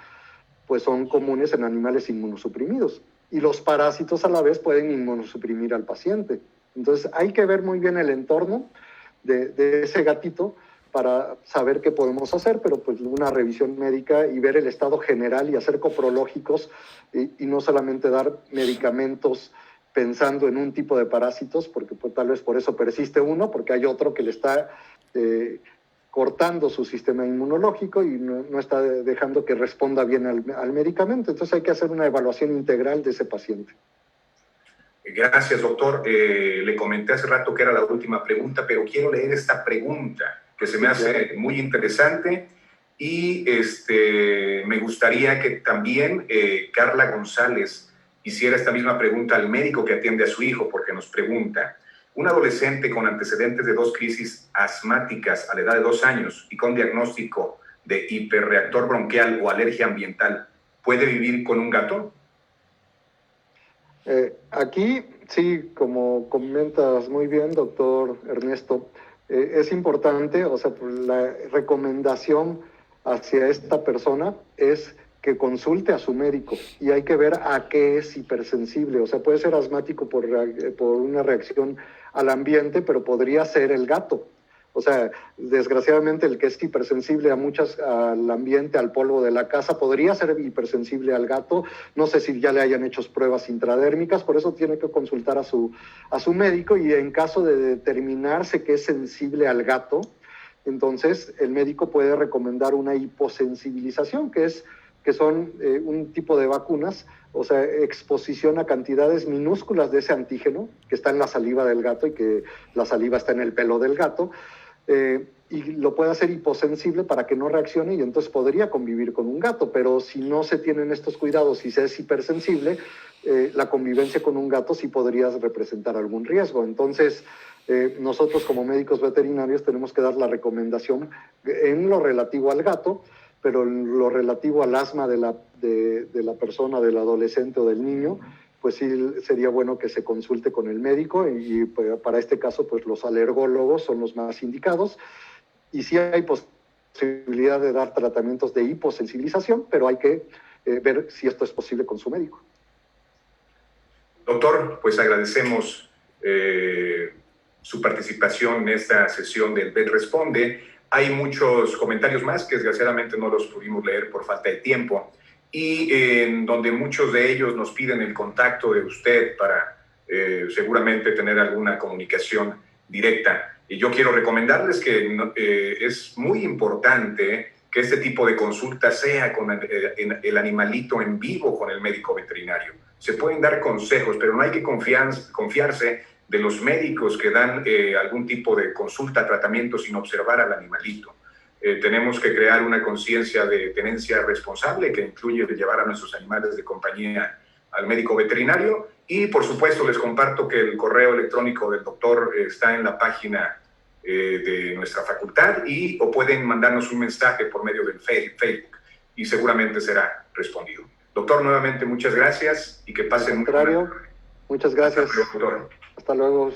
pues son comunes en animales inmunosuprimidos, y los parásitos a la vez pueden inmunosuprimir al paciente. Entonces hay que ver muy bien el entorno de ese gatito para saber qué podemos hacer, pero pues una revisión médica y ver el estado general y hacer coprológicos y no solamente dar medicamentos pensando en un tipo de parásitos, porque pues, tal vez por eso persiste uno, porque hay otro que le está cortando su sistema inmunológico y no está dejando que responda bien al medicamento. Entonces hay que hacer una evaluación integral de ese paciente. Gracias, doctor. Le comenté hace rato que era la última pregunta, pero quiero leer esta pregunta que se me hace muy interesante y me gustaría que también Carla González hiciera esta misma pregunta al médico que atiende a su hijo, porque nos pregunta: un adolescente con antecedentes de 2 crisis asmáticas a la edad de 2 años y con diagnóstico de hiperreactor bronquial o alergia ambiental, ¿puede vivir con un gato? Aquí, sí, como comentas muy bien, doctor Ernesto, es importante, o sea, la recomendación hacia esta persona es que consulte a su médico, y hay que ver a qué es hipersensible. O sea, puede ser asmático por una reacción al ambiente, pero podría ser el gato. O sea, desgraciadamente el que es hipersensible al ambiente, al polvo de la casa, podría ser hipersensible al gato. No sé si ya le hayan hecho pruebas intradérmicas, por eso tiene que consultar a su médico, y en caso de determinarse que es sensible al gato, entonces el médico puede recomendar una hiposensibilización, que son un tipo de vacunas, o sea, exposición a cantidades minúsculas de ese antígeno que está en la saliva del gato, y que la saliva está en el pelo del gato, y lo puede hacer hiposensible para que no reaccione, y entonces podría convivir con un gato. Pero si no se tienen estos cuidados y se es hipersensible, la convivencia con un gato sí podría representar algún riesgo. Entonces, nosotros como médicos veterinarios tenemos que dar la recomendación en lo relativo al gato, pero en lo relativo al asma de la persona, del adolescente o del niño, pues sí sería bueno que se consulte con el médico, y para este caso pues los alergólogos son los más indicados, y sí hay posibilidad de dar tratamientos de hiposensibilización, pero hay que ver si esto es posible con su médico. Doctor, pues agradecemos su participación en esta sesión del VET Responde. Hay muchos comentarios más que desgraciadamente no los pudimos leer por falta de tiempo, y en donde muchos de ellos nos piden el contacto de usted para seguramente tener alguna comunicación directa. Y yo quiero recomendarles que es muy importante que este tipo de consulta sea con el animalito en vivo con el médico veterinario. Se pueden dar consejos, pero no hay que confiarse de los médicos que dan algún tipo de consulta, tratamiento sin observar al animalito. Tenemos que crear una conciencia de tenencia responsable que incluye llevar a nuestros animales de compañía al médico veterinario. Y por supuesto les comparto que el correo electrónico del doctor está en la página de nuestra facultad, o pueden mandarnos un mensaje por medio del Facebook y seguramente será respondido. Doctor, nuevamente muchas gracias y que pasen Al contrario, muchas gracias. Hasta luego, doctor. Hasta luego.